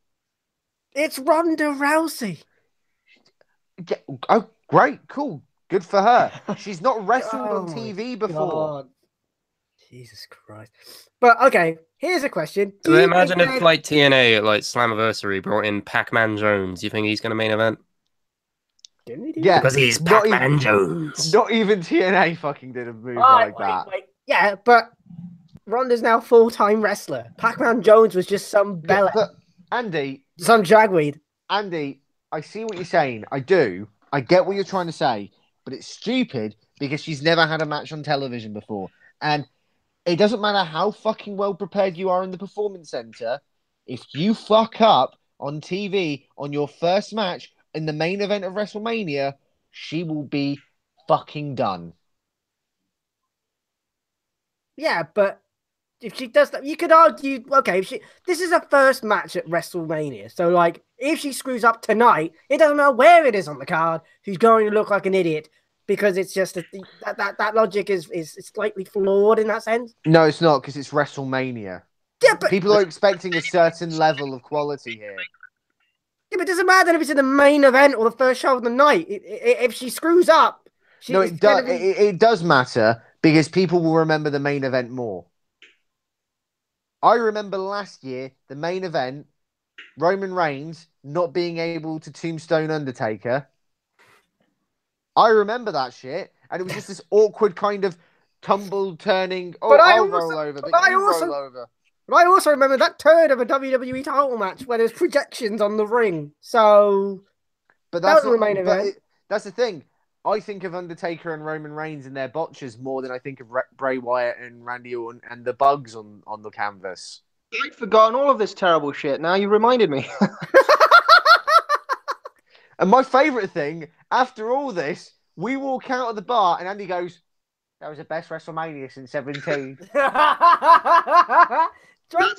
It's Ronda Rousey. Oh, great. Cool. Good for her. She's not wrestled on TV before. God. Jesus Christ. But, okay, here's a question. So imagine if, like, TNA at, like, Slammiversary brought in Pac-Man Jones. You think he's going to main event? Didn't he do Yeah. Because he's Pac-Man Jones. Not even TNA fucking did a move like that. Wait. Yeah, but Ronda's now full-time wrestler. Pac-Man Jones was just some bella. But, Andy. Some dragweed. Andy, I see what you're saying. I do. I get what you're trying to say. But it's stupid because she's never had a match on television before. And it doesn't matter how fucking well prepared you are in the Performance Center. If you fuck up on TV on your first match in the main event of WrestleMania, she will be fucking done. Yeah, but if she does that, you could argue, okay, this is her first match at WrestleMania. So, like, if she screws up tonight, it doesn't matter where it is on the card, she's going to look like an idiot. Because it's just that logic is slightly flawed in that sense. No, it's not, because it's WrestleMania. Yeah, but people are expecting a certain level of quality here. Yeah, but it doesn't matter if it's in the main event or the first show of the night. If she screws up, it does matter because people will remember the main event more. I remember last year the main event, Roman Reigns not being able to tombstone Undertaker. I remember that shit, and it was just this awkward kind of tumble turning. Oh, I'll roll over, but you roll over. But I also remember that turd of a WWE title match where there's projections on the ring. So, but that's not the main event. That's the thing. I think of Undertaker and Roman Reigns and their botches more than I think of Bray Wyatt and Randy Orton and the bugs on the canvas. I'd forgotten all of this terrible shit. Now you reminded me. And my favourite thing, after all this, we walk out of the bar and Andy goes, "That was the best WrestleMania since 17. That's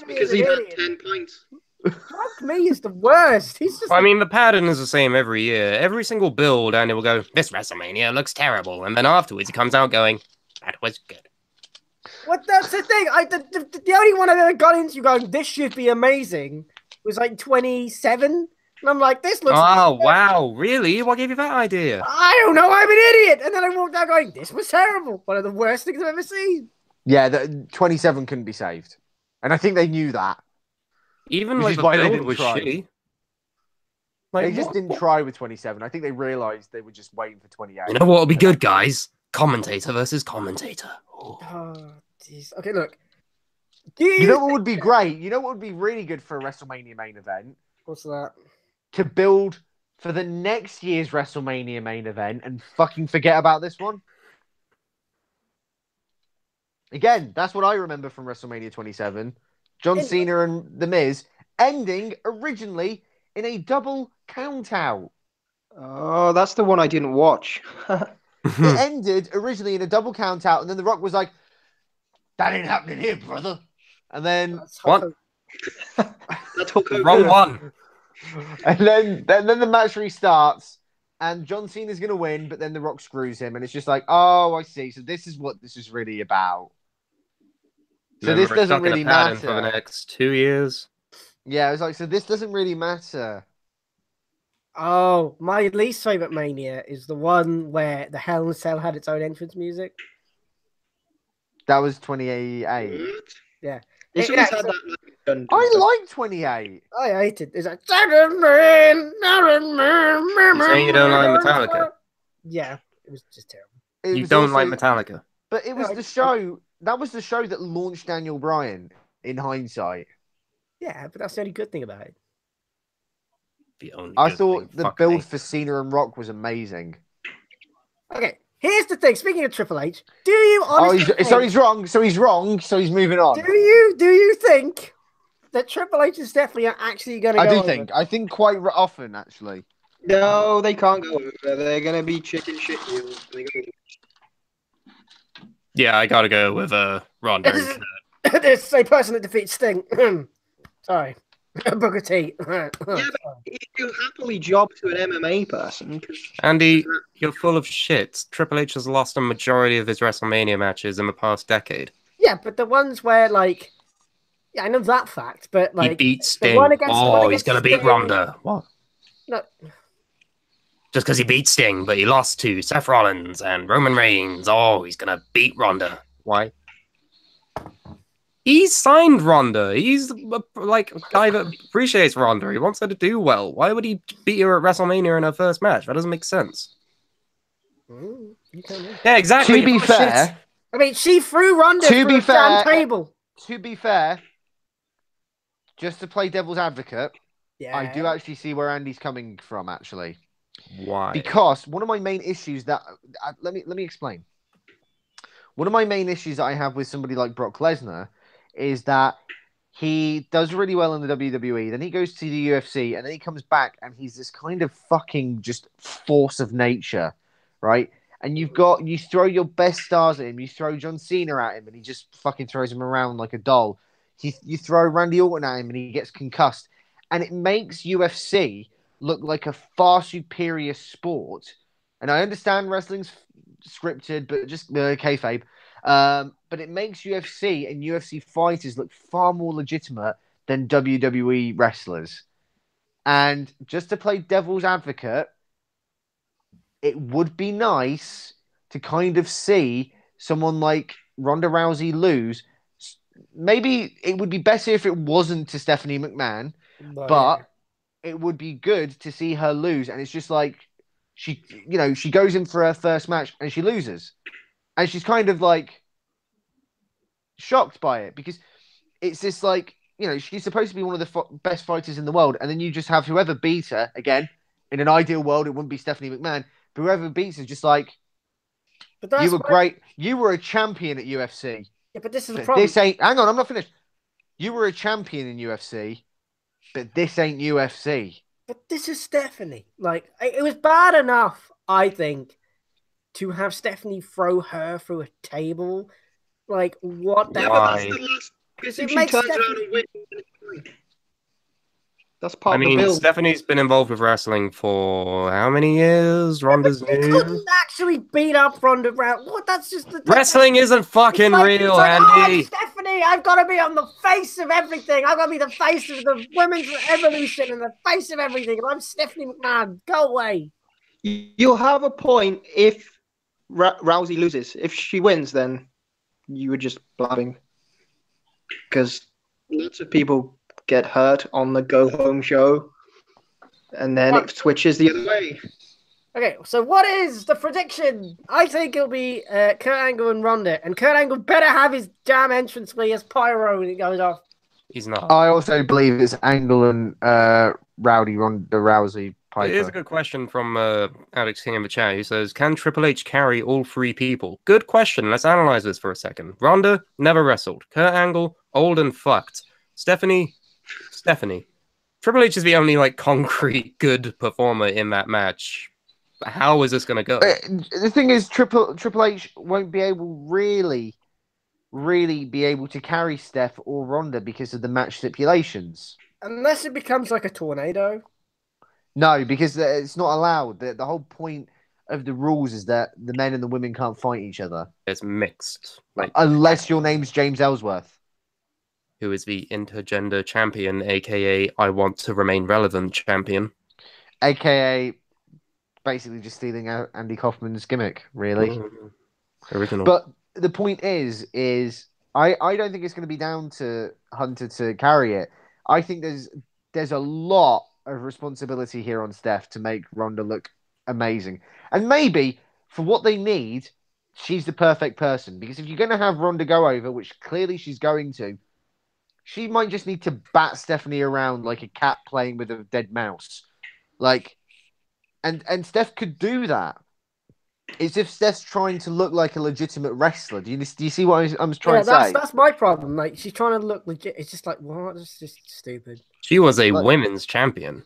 because he had 10 points. Drunk me is the worst. He's just. I mean, the pattern is the same every year. Every single build, Andy will go, "This WrestleMania looks terrible," and then afterwards he comes out going, "That was good." What? That's the thing. The only one I ever got into going, "This should be amazing," was like 27. And I'm like, this looks... Oh, wow. Really? What gave you that idea? I don't know. I'm an idiot. And then I walked out going, this was terrible. One of the worst things I've ever seen. Yeah, 27 couldn't be saved. And I think they knew that. Even like the build was shitty. Like, they just didn't try with 27. I think they realised they were just waiting for 28. You know what would be good, guys? Commentator versus commentator. Jeez. Okay, look. Do You know what would be great? You know what would be really good for a WrestleMania main event? What's that? To build for the next year's WrestleMania main event and fucking forget about this one. Again, that's what I remember from WrestleMania 27. John Cena and The Miz ending originally in a double count out. Oh, that's the one I didn't watch. It ended originally in a double count out, and then The Rock was like, "That ain't happening here, brother." And then what? That's Wrong one. And then the match restarts, and John Cena's gonna win, but then The Rock screws him, and it's just like, oh, I see. So this is what this is really about. So this doesn't really matter for the next 2 years. Yeah, I was like, so this doesn't really matter. Oh, my least favorite Mania is the one where the Hell in a Cell had its own entrance music. That was 28. Yeah. It's always had that. I like 28. I hate it. It's like, You saying you don't like Metallica? Yeah, it was just terrible. You don't like Metallica? But it was the show. That was the show that launched Daniel Bryan, in hindsight. Yeah, but that's the only good thing about it. I thought the build for Cena and Rock was amazing. Okay, here's the thing. Speaking of Triple H, do you honestly think... So he's wrong. So he's wrong. So he's moving on. Do you think that Triple H is definitely actually going to go I do over? think. I think quite often, actually. No, they can't go over. They're going to be chicken shit heels. Yeah, I got to go with Ronda. This is a person that defeats Sting. Sorry. Booker T. Yeah, but you happily job to an MMA person. Andy, you're full of shit. Triple H has lost a majority of his WrestleMania matches in the past decade. Yeah, but the ones where, like... Yeah, I know that fact, but, like... He beat Sting. He's going to beat Ronda. What? No. Just because he beat Sting, but he lost to Seth Rollins and Roman Reigns. Oh, he's going to beat Ronda. Why? He signed Ronda. He's like a guy that appreciates Ronda. He wants her to do well. Why would he beat her at WrestleMania in her first match? That doesn't make sense. Yeah, exactly. To be fair, I mean, she threw Ronda through a damn table. To be fair, just to play devil's advocate, yeah. I do actually see where Andy's coming from. Actually, why? Because one of my main issues that let me explain. One of my main issues that I have with somebody like Brock Lesnar is that he does really well in the WWE, then he goes to the UFC, and then he comes back and he's this kind of fucking just force of nature, right? And you throw your best stars at him, you throw John Cena at him, and he just fucking throws him around like a doll. You throw Randy Orton at him, and he gets concussed. And it makes UFC look like a far superior sport. And I understand wrestling's scripted, but just kayfabe. But it makes UFC and UFC fighters look far more legitimate than WWE wrestlers. And just to play devil's advocate, it would be nice to kind of see someone like Ronda Rousey lose. Maybe it would be better if it wasn't to Stephanie McMahon, but it would be good to see her lose. And it's just like she goes in for her first match and she loses. And she's kind of like shocked by it because it's this like, she's supposed to be one of the best fighters in the world. And then you just have whoever beats her, again, in an ideal world, it wouldn't be Stephanie McMahon, but whoever beats her just like, you were great. You were a champion at UFC. Yeah, but this is the problem. Hang on, I'm not finished. You were a champion in UFC, but this ain't UFC. But this is Stephanie. Like, it was bad enough, I think, to have Stephanie throw her through a table. Like, what the Why? Because it makes Stephanie... That's part of the build. Stephanie's been involved with wrestling for how many years? Ronda's new. Couldn't actually beat up Ronda Rousey. What? That's just the wrestling isn't fucking real, Andy. Oh, Stephanie, I've got to be on the face of everything. I've got to be the face of the women's evolution and the face of everything. And I'm Stephanie McMahon. Go away. You'll have a point if Rousey loses. If she wins, then you were just blabbing. Because lots of people get hurt on the go home show, and then it switches the other way. Okay, so what is the prediction? I think it'll be Kurt Angle and Ronda, and Kurt Angle better have his jam entrance where he has pyro and it goes off. He's not. I also believe it's Angle and Rowdy Ronda Rousey Piper. Here's a good question from Alex King in the chat, who says, "Can Triple H carry all three people?" Good question. Let's analyze this for a second. Ronda never wrestled. Kurt Angle, old and fucked. Stephanie. Triple H is the only like concrete good performer in that match. How is this going to go? The thing is, Triple H won't be able really be able to carry Steph or Ronda because of the match stipulations. Unless it becomes like a tornado. No, because it's not allowed. The whole point of the rules is that the men and the women can't fight each other. It's mixed. Like, unless your name's James Ellsworth, who is the intergender champion, aka I want to remain relevant champion. aka basically just stealing Andy Kaufman's gimmick, really. Original. But the point is I don't think it's going to be down to Hunter to carry it. I think there's a lot of responsibility here on Steph to make Ronda look amazing. And maybe for what they need, she's the perfect person. Because if you're going to have Ronda go over, which clearly she's going to, she might just need to bat Stephanie around like a cat playing with a dead mouse. Like, and Steph could do that. It's if Steph's trying to look like a legitimate wrestler. Do you see what I'm trying to say? That's my problem. Like, she's trying to look legit. It's just like, what? It's just stupid. She was a women's champion.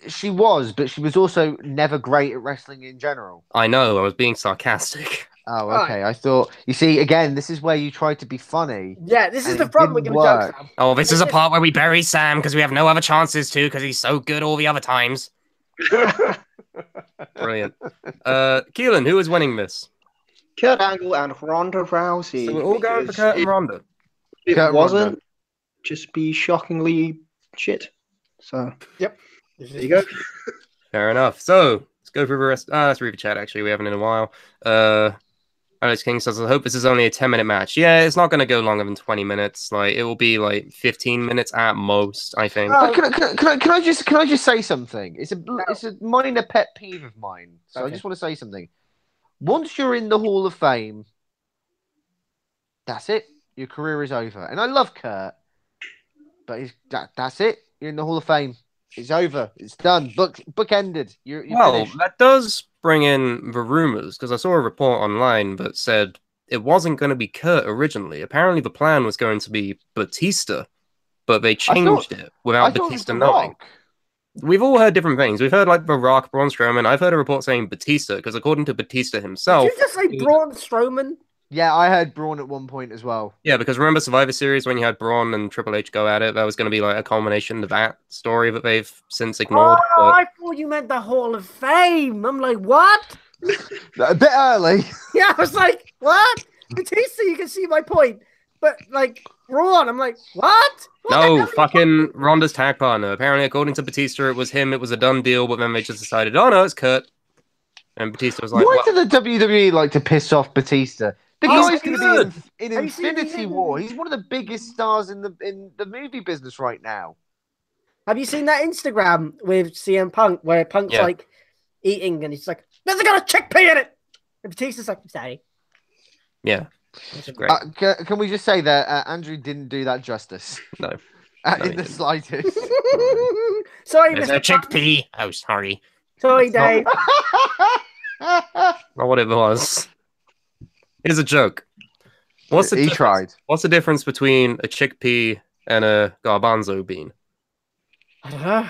She was, but she was also never great at wrestling in general. I know. I was being sarcastic. Oh, okay. Right. I thought, you see, again, this is where you try to be funny. Yeah, this is the problem with giving jokes, Sam. Oh, this is a part where we bury Sam because we have no other chances to because he's so good all the other times. Brilliant. Keelan, who is winning this? Kurt Angle and Ronda Rousey. So we're all going for Kurt and Ronda. If it wasn't, just be shockingly shit. So, yep. There you go. Fair enough. So, let's go through the rest. Let's read the chat, actually. We haven't in a while. Alex King says, I hope this is only a 10-minute match. Yeah, it's not going to go longer than 20 minutes. Like, it will be like 15 minutes at most, I think. Can I just say something? It's a minor pet peeve of mine. So okay. I just want to say something. Once you're in the Hall of Fame, that's it. Your career is over. And I love Kurt, but that's it. You're in the Hall of Fame. It's over. It's done. Book ended. You're finished. That does bring in the rumors, because I saw a report online that said it wasn't going to be Kurt originally. Apparently the plan was going to be Batista, but they changed it without Batista knowing. We've all heard different things. We've heard like The Rock, Braun Strowman. I've heard a report saying Batista, because according to Batista himself... Did you just say Braun Strowman? Yeah, I heard Braun at one point as well. Yeah, because remember Survivor Series when you had Braun and Triple H go at it? That was going to be like a culmination of that story that they've since ignored. Oh, I thought you meant the Hall of Fame. I'm like, what? A bit early. Yeah, I was like, what? Batista, you can see my point. But like, Braun, I'm like, what? No, fucking Ronda's tag partner. Apparently, according to Batista, it was him. It was a done deal, but then they just decided, oh no, it's Kurt. And Batista was like, why do the WWE like to piss off Batista? The guy's going to be in Infinity War. He's one of the biggest stars in the movie business right now. Have you seen that Instagram with CM Punk where Punk's like eating and he's like, there's got a chickpea in it. And Batista's like, sorry. Yeah. Great. Can we just say that Andrew didn't do that justice? No. In the slightest. Sorry, There's Mr. a chickpea. Oh, sorry. Sorry, Dave. Not what it was. Here's a joke. What's the difference between a chickpea and a garbanzo bean? I don't know.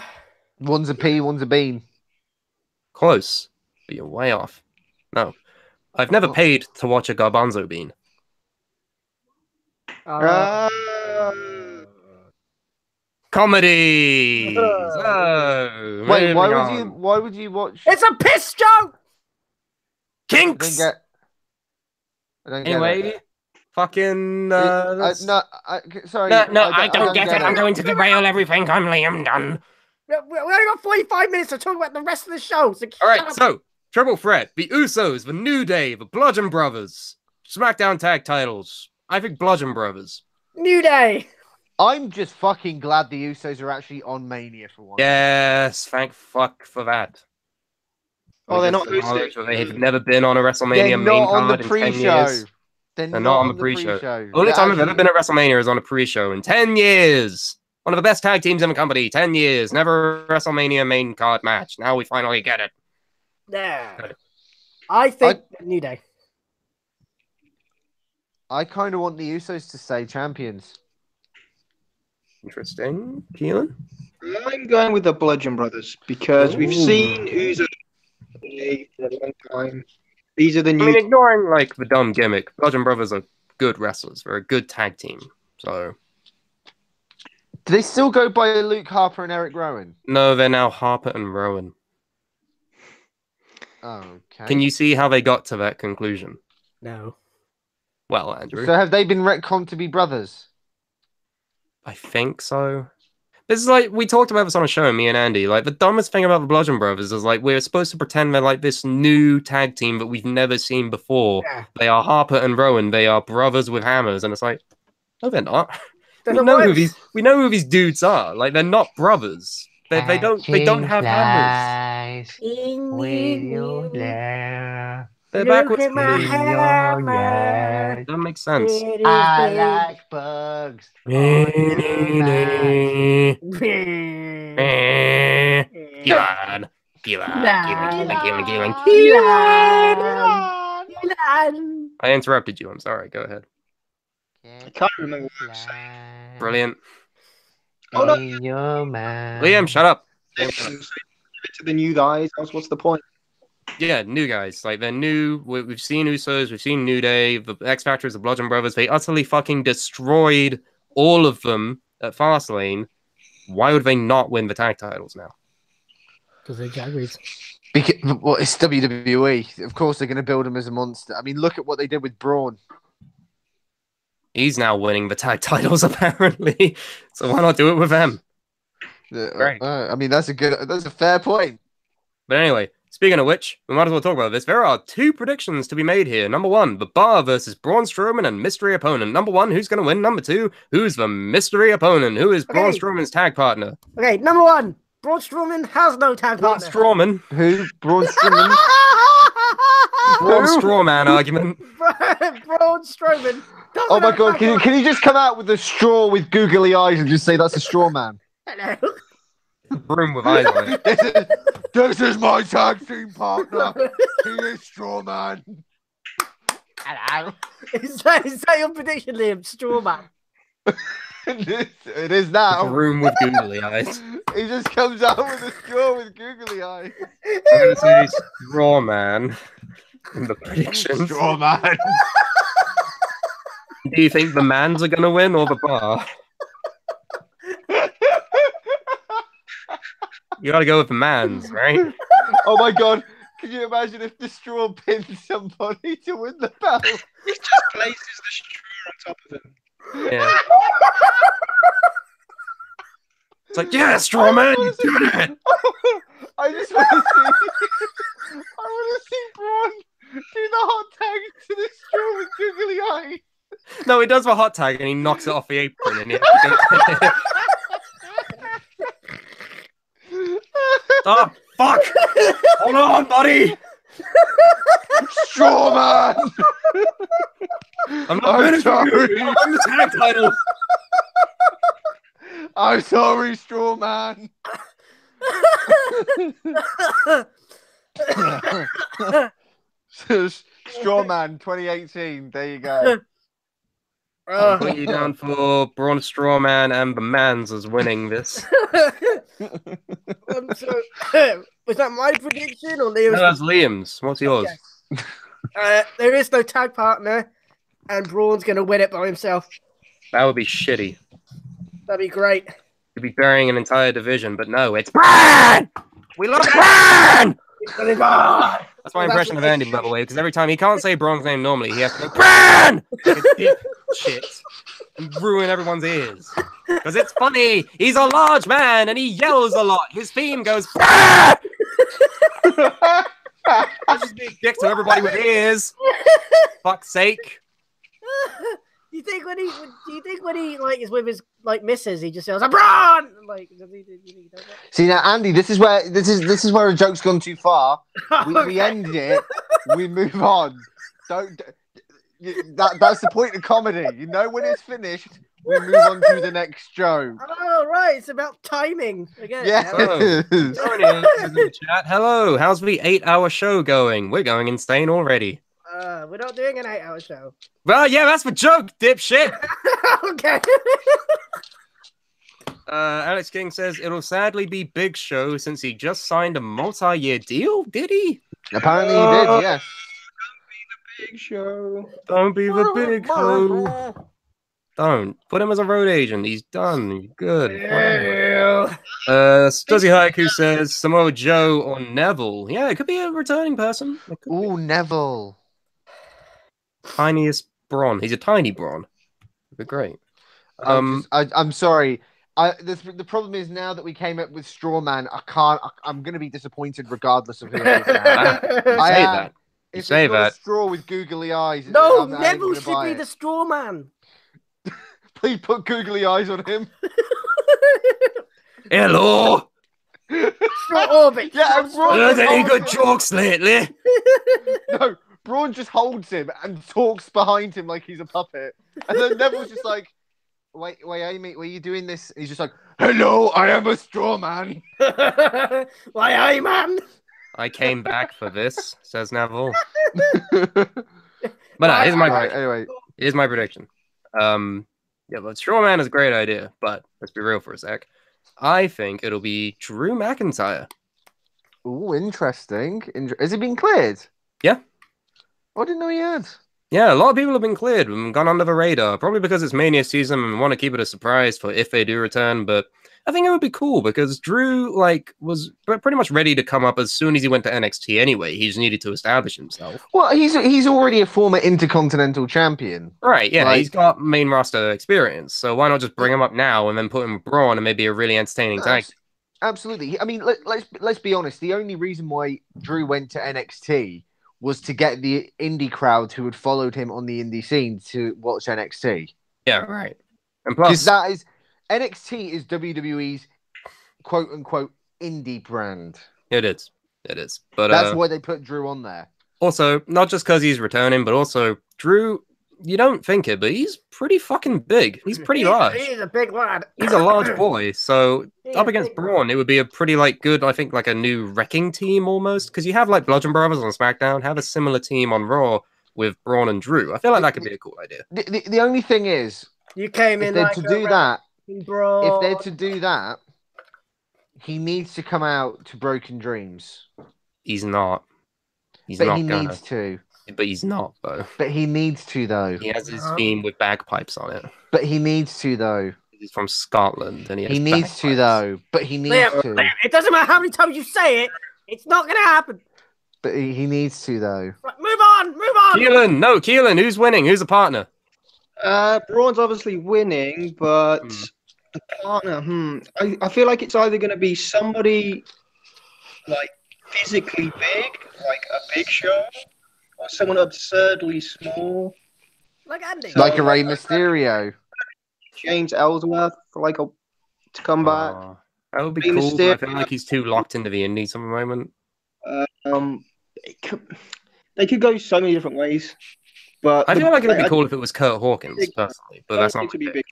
One's a pea, one's a bean. Close, but you're way off. No. I've never paid to watch a garbanzo bean. Comedy. Wait, why would you watch? It's a piss joke. Kinks. I don't get anyway, it. Fucking. Sorry. No, I don't get it. I'm going to derail everything. I'm Liam Dunn. We only got 45 minutes to talk about the rest of the show. So all right, so Triple Threat, the Usos, the New Day, the Bludgeon Brothers, SmackDown Tag Titles. I think Bludgeon Brothers. New Day. I'm just fucking glad the Usos are actually on Mania for once. Yes, thank fuck for that. Oh, they're not They've never been on a WrestleMania main card in 10 years. They're not not on the pre-show. The only time I've ever been at WrestleMania is on a pre-show in 10 years. One of the best tag teams in the company, 10 years. Never a WrestleMania main card match. Now we finally get it. Yeah. I think New Day. I kind of want the Usos to stay champions. Interesting. Keelan? I'm going with the Bludgeon Brothers because we've seen Usos for a long time. These are the new. I mean, ignoring like the dumb gimmick, Bludgeon Brothers are good wrestlers. They're a good tag team. So, do they still go by Luke Harper and Eric Rowan? No, they're now Harper and Rowan. Okay. Can you see how they got to that conclusion? No. Well, Andrew. So have they been retconned to be brothers? I think so. This is like, we talked about this on a show, me and Andy. Like, the dumbest thing about the Bludgeon Brothers is, like, we're supposed to pretend they're, like, this new tag team that we've never seen before. Yeah. They are Harper and Rowan. They are brothers with hammers. And it's like, no, they're not. We know who these dudes are. Like, they're not brothers. They don't have hammers. They're backwards. That makes sense. I like bugs. I interrupted you. I'm sorry. Go ahead. I can't remember what I was saying. Brilliant. Oh, no. Liam, shut up. To the new guys. What's the point? Yeah, new guys. Like, they're new. We've seen Usos. We've seen New Day. The X Factors, the Bludgeon Brothers. They utterly fucking destroyed all of them at Fastlane. Why would they not win the tag titles now? Because they're Jaguars. Well, it's WWE. Of course, they're going to build him as a monster. I mean, look at what they did with Braun. He's now winning the tag titles, apparently. So why not do it with them? Right. I mean, that's a fair point. But anyway, speaking of which, we might as well talk about this. There are two predictions to be made here. Number one, The Bar versus Braun Strowman and mystery opponent. Number one, who's going to win? Number two, who's the mystery opponent? Who is Braun Strowman's tag partner? Okay, number one, Braun Strowman has no tag partner. Braun Strowman. Who? Braun Strowman? Braun Strowman argument. Braun Strowman. Oh my god, can you just come out with a straw with googly eyes and just say that's a straw man? Hello. Broom with eyes on it. This is my tag team partner. He is straw man. Hello. Is that your prediction, Liam? Straw man. It is now. Broom with googly eyes. He just comes out with a straw with googly eyes. I'm going to say straw man in the prediction. Straw man. Do you think the Mans are going to win or the Bar? You got to go with the Mans, right? Oh my god. Can you imagine if the straw pins somebody to win the belt? It just places the straw on top of him. Yeah. It's like, yeah, straw man, you did it. I just want to see Braun do the hot tag to the straw with googly eyes. No, he does the hot tag and he knocks it off the apron. And oh, fuck! Hold on, buddy! Straw man! I'm not sorry. I'm the tag title. I'm sorry, straw man. Straw man 2018. There you go. I'll put you down for Braun Strowman and the Mans as winning this. Was that my prediction or Liam's? No, that's Liam's. What's yours? Yes. There is no tag partner, and Braun's going to win it by himself. That would be shitty. That'd be great. You'd be burying an entire division, but no, it's Braun! We love Braun! That's my impression of Andy, by the way, because every time he can't say Braun's name normally, he has to go, Braun! Shit. And ruin everyone's ears. Because it's funny. He's a large man and he yells a lot. His theme goes, Braun! That's just being a dick to everybody with ears. Fuck's sake. Do you think when he like is with his like missus, he just yells "Braun"? Like, does he does that? See now, Andy, this is where a joke's gone too far. We end it. We move on. That's the point of comedy. You know, when it's finished, we move on to the next joke. Oh, right. It's about timing again. Yeah. Hello. How's the 8-hour show going? We're going insane already. We're not doing an 8-hour show. Well, yeah, that's the joke, dipshit. Okay. Alex King says it'll sadly be Big Show since he just signed a multi-year deal. Did he? Apparently he did. Yes. Big Show. Don't be the Big Show. Don't put him as a road agent. He's done. He's good. Stuzzy Haiku says Samoa Joe or Neville. Yeah, it could be a returning person. Ooh, Neville. Tiniest Braun. He's a tiny Braun. It'd be great. I'm sorry. The problem is now that we came up with Strawman, I'm going to be disappointed regardless of who it is. Say that. Straw with googly eyes. No, Neville should be the straw man. Please put googly eyes on him. Hello. Straw orbit. Yeah, Heard any good jokes lately? No, Braun just holds him and talks behind him like he's a puppet. And then Neville's just like, wait, Amy, were you doing this? And he's just like, hello, I am a straw man. Why, aye, man? I came back for this, says Neville. But here's my prediction. Yeah, but Strawman is a great idea, but let's be real for a sec. I think it'll be Drew McIntyre. Ooh, interesting. Has he been cleared? Yeah. Oh, I didn't know he had. Yeah, a lot of people have been cleared and gone under the radar, probably because it's Mania season and want to keep it a surprise for if they do return, but I think it would be cool because Drew was pretty much ready to come up as soon as he went to NXT anyway. He just needed to establish himself. Well, he's already a former Intercontinental Champion. Right, yeah, he's got main roster experience, so why not just bring him up now and then put him with Braun and maybe a really entertaining tag? Absolutely. I mean, let's be honest. The only reason why Drew went to NXT was to get the indie crowd who had followed him on the indie scene to watch NXT. Yeah, right. And plus, NXT is WWE's quote-unquote indie brand. It is. But that's why they put Drew on there. Also, not just because he's returning, but also Drew, you don't think it, but he's pretty fucking big. He's pretty large. He's a big lad. He's a large boy. So up against Braun, it would be a pretty good, I think, like a new wrecking team almost. Because you have like Bludgeon Brothers on SmackDown, have a similar team on Raw with Braun and Drew. I feel like that could be a cool idea. The only thing is, you came in to do that. Braun. If they're to do that, he needs to come out to Broken Dreams. He's not. He's but not he gonna. Needs to. But he's not, though. But he needs to, though. He has his theme with bagpipes on it. But he needs to, though. He's from Scotland, and he needs to, though. But he needs to. It doesn't matter how many times you say it. It's not going to happen. But he needs to, though. Right, move on. Keelan, who's winning? Who's the partner? Braun's obviously winning, but the partner, I feel like it's either going to be somebody like physically big, like a Big Show, or someone absurdly small, like Andy, like a Rey Mysterio, James Ellsworth, to come back. That would be cool. But I feel like he's too locked into the indies at the moment. They could go so many different ways. But I feel like it would be cool if it was Kurt Hawkins, personally, but that's not. To be big.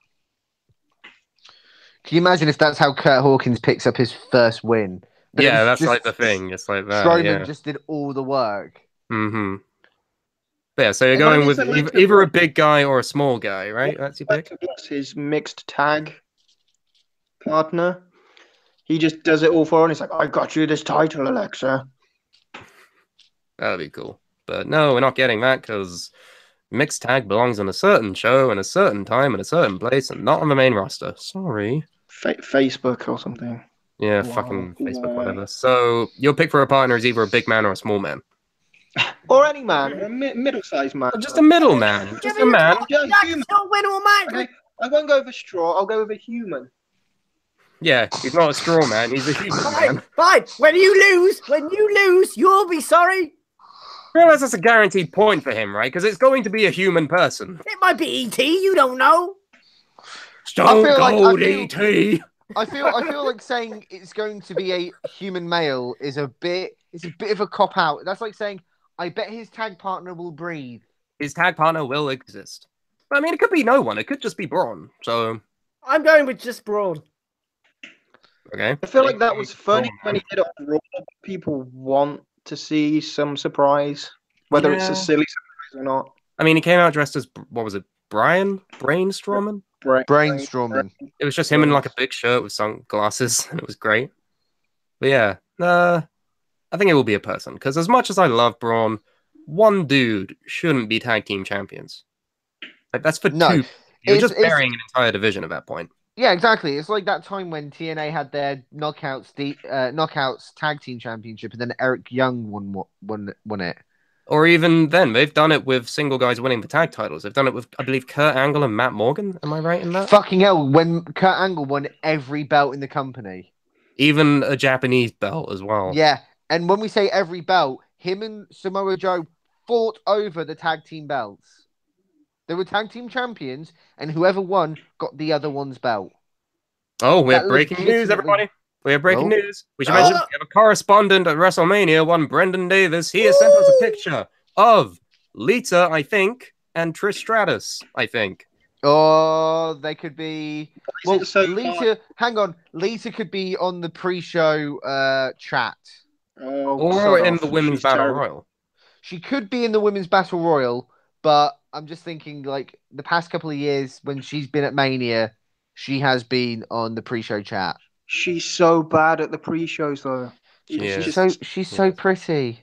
Can you imagine if that's how Kurt Hawkins picks up his first win? But yeah, that's like the thing. It's like that. Strowman just did all the work. Mm-hmm. But yeah, so you're going with either a big guy or a small guy, right? That's your pick. His mixed tag partner. He just does it all for her, and he's like, "I got you this title, Alexa." That'd be cool. But no, we're not getting that because mixed tag belongs on a certain show and a certain time and a certain place and not on the main roster. Sorry. Facebook or something. Yeah, fucking Facebook, whatever. So your pick for a partner is either a big man or a small man. Or any man, a middle-sized man. Just a middle man. Just a man. Human. Okay, I won't go with a straw. I'll go with a human. Yeah, he's not a straw man. He's a human man. Fine. When you lose, you'll be sorry. realize that's a guaranteed point for him, right? Because it's going to be a human person. It might be E.T., you don't know. Stone Cold E.T. I feel like saying it's going to be a human male is a bit of a cop out. That's like saying, I bet his tag partner will breathe. His tag partner will exist. But I mean, it could be no one. It could just be Braun. So I'm going with just Braun. Okay. I feel like that was funny when he did it on Raw. People want to see some surprise, whether it's a silly surprise or not. I mean, he came out dressed as, what was it, Brainstorming? Brainstorming. It was just him in like a big shirt with sunglasses, and it was great. But yeah, I think it will be a person, because as much as I love Braun, one dude shouldn't be tag team champions. Like, that's for two. You're just burying an entire division at that point. Yeah, exactly. It's like that time when TNA had their Knockouts Tag Team Championship, and then Eric Young won it. Or even then, they've done it with single guys winning the tag titles. They've done it with, I believe, Kurt Angle and Matt Morgan. Am I right in that? Fucking hell, when Kurt Angle won every belt in the company. Even a Japanese belt as well. Yeah, and when we say every belt, him and Samoa Joe fought over the tag team belts. They were tag team champions, and whoever won got the other one's belt. Oh, we have breaking news, everybody. We have breaking news. We should mention we have a correspondent at WrestleMania, one Brendan Davis. He has sent us a picture of Lita, I think, and Trish Stratus, I think. Oh, they could be. Well, Lita, hang on. Lita could be on the pre-show chat. Or in the Women's Battle Royal. She could be in the Women's Battle Royal, but I'm just thinking, like, the past couple of years when she's been at Mania, she has been on the pre-show chat. She's so bad at the pre-shows, though. She's so pretty.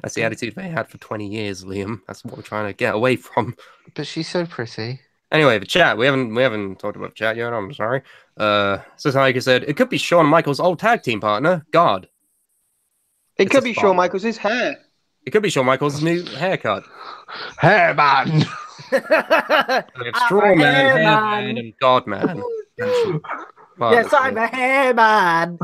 That's the attitude they had for 20 years, Liam. That's what we're trying to get away from. But she's so pretty. Anyway, the chat. We haven't talked about the chat yet. I'm sorry. So like I said, it could be Shawn Michaels' old tag team partner, God. It could be Shawn Michaels' hair. It could be Shawn Michaels' new haircut. Hair man. Straw Man, Hair Man, and God Man. Yes, I'm a hair man.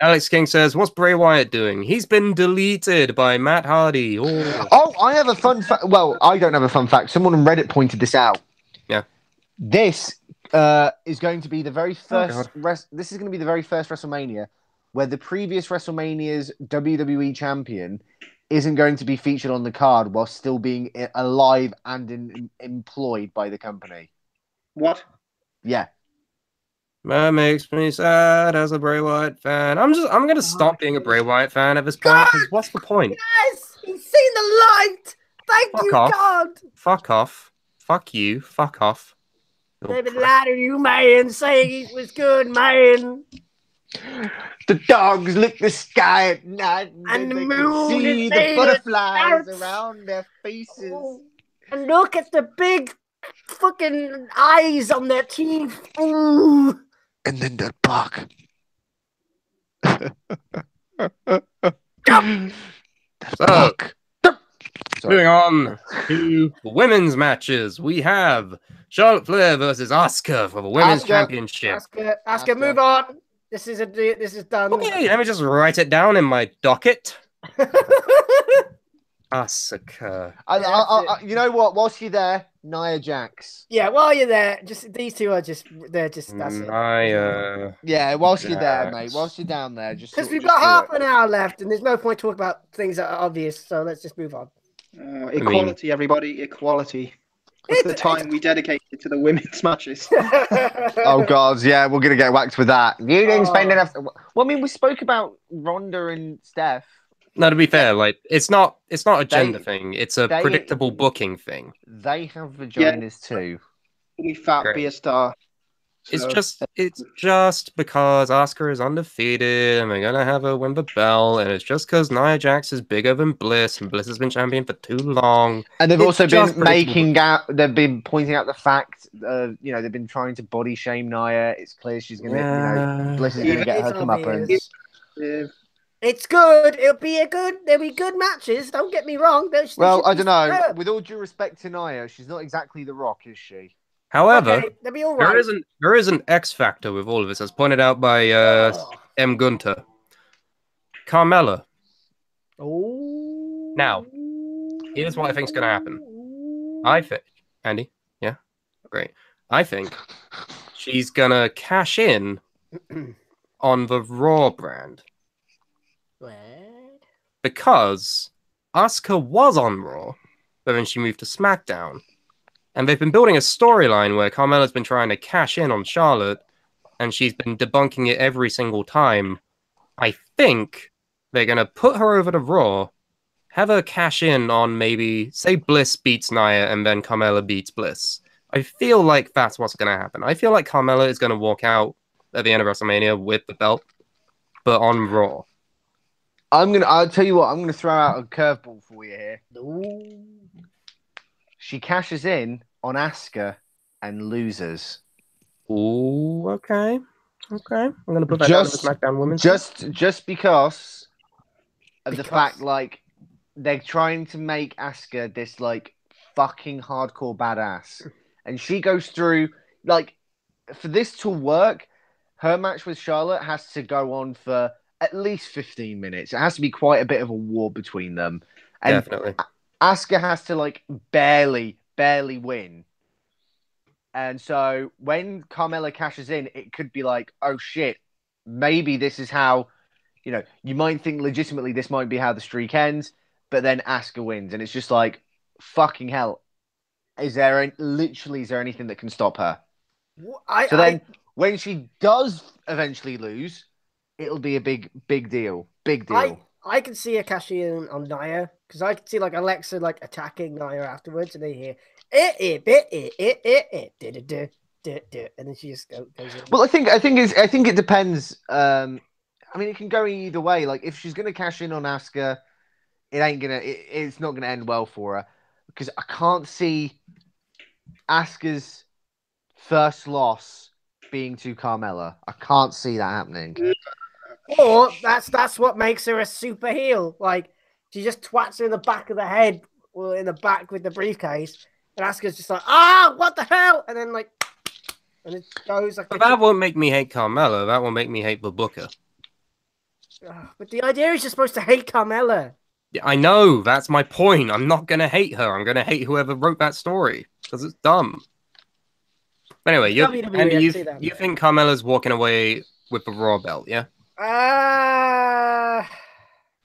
Alex King says, "What's Bray Wyatt doing? He's been deleted by Matt Hardy." Oh, I have a fun fact. Well, I don't have a fun fact. Someone on Reddit pointed this out. Yeah. This is going to be the very first. This is going to be the very first WrestleMania where the previous WrestleMania's WWE champion isn't going to be featured on the card while still being alive and employed by the company. What? Yeah. That makes me sad as a Bray Wyatt fan. I'm gonna stop being a Bray Wyatt fan at this point. Because what's the point? Yes, he's seen the light. Thank you, God. Fuck off. Fuck you. Fuck off. They've been lying to you, man, saying he was good, man. The dogs lick the sky at night, and the they moon can see the butterflies around their faces. Oh, and look at the big fucking eyes on their teeth. Ooh. And then that bark. Moving on to the women's matches, we have Charlotte Flair versus Asuka for the women's championship. Asuka, move on. This is done. Okay, let me just write it down in my docket. Asuka. You know what? Whilst you're there, Nia Jax. Yeah, while you're there, these two are that's it. Nia. Yeah, whilst you're there, mate. Whilst you're down there, just because we've got half an hour left, and there's no point talking about things that are obvious. So let's just move on. Equality, everybody, equality. It's the time we dedicated to the women's matches. Oh God, yeah, we're gonna get whacked with that. You didn't spend enough. Well, I mean, we spoke about Ronda and Steph. No, to be fair, like it's not a gender thing. It's a predictable booking thing. They have vaginas too. We fat be a star. So. It's just because Asuka is undefeated and they're gonna have her win the belt, and it's just because Nia Jax is bigger than Bliss, and Bliss has been champion for too long. And they've also been they've been pointing out the fact, they've been trying to body shame Nia. It's clear she's gonna, Bliss is gonna get her comeuppance. It's good. There'll be good matches. Don't get me wrong. Well, I don't know. With all due respect to Nia, she's not exactly the Rock, is she? However, they'll be all right. there is an X factor with all of this, as pointed out by M. Gunter. Carmella. Oh. Now, here's what I think's going to happen. I think, Andy, yeah, great. I think she's going to cash in on the Raw brand. What? Because Asuka was on Raw, but then she moved to SmackDown. And they've been building a storyline where Carmella's been trying to cash in on Charlotte, and she's been debunking it every single time. I think they're going to put her over to Raw, have her cash in on maybe, say Bliss beats Nia, and then Carmella beats Bliss. I feel like that's what's going to happen. I feel like Carmella is going to walk out at the end of WrestleMania with the belt, but on Raw. I'll tell you what, I'm gonna throw out a curveball for you here. Ooh. She cashes in on Asuka and loses. Ooh, okay. Okay. I'm gonna put that down to the SmackDown Women's. Just because of the fact, like, they're trying to make Asuka this like fucking hardcore badass. And she goes through, like, for this to work, her match with Charlotte has to go on for at least 15 minutes. It has to be quite a bit of a war between them. And Definitely. Asuka has to, like, barely win. And so when Carmella cashes in, it could be like, oh shit, maybe this is how, you know, you might think legitimately this might be how the streak ends, but then Asuka wins. And it's just like, fucking hell. Is there anything that can stop her? When she does eventually lose, it'll be a big deal. Big deal. I can see her cashing in on Nia, because I can see like Alexa like attacking Nia afterwards, and they hear and then she just goes in. Well, I think it depends. I mean, it can go either way. Like, if she's gonna cash in on Asuka, it's not gonna end well for her, because I can't see Asuka's first loss being to Carmella. I can't see that happening. Or that's what makes her a super heel. Like, she just twats her in the back of the head, or in the back with the briefcase, and Asuka's just like, what the hell? And then like, and it goes like. But that won't make me hate Carmella. That will make me hate the Booker. But the idea is you're supposed to hate Carmella. Yeah, I know. That's my point. I'm not gonna hate her. I'm gonna hate whoever wrote that story because it's dumb. Anyway, you think Carmella's walking away with the Raw belt, yeah?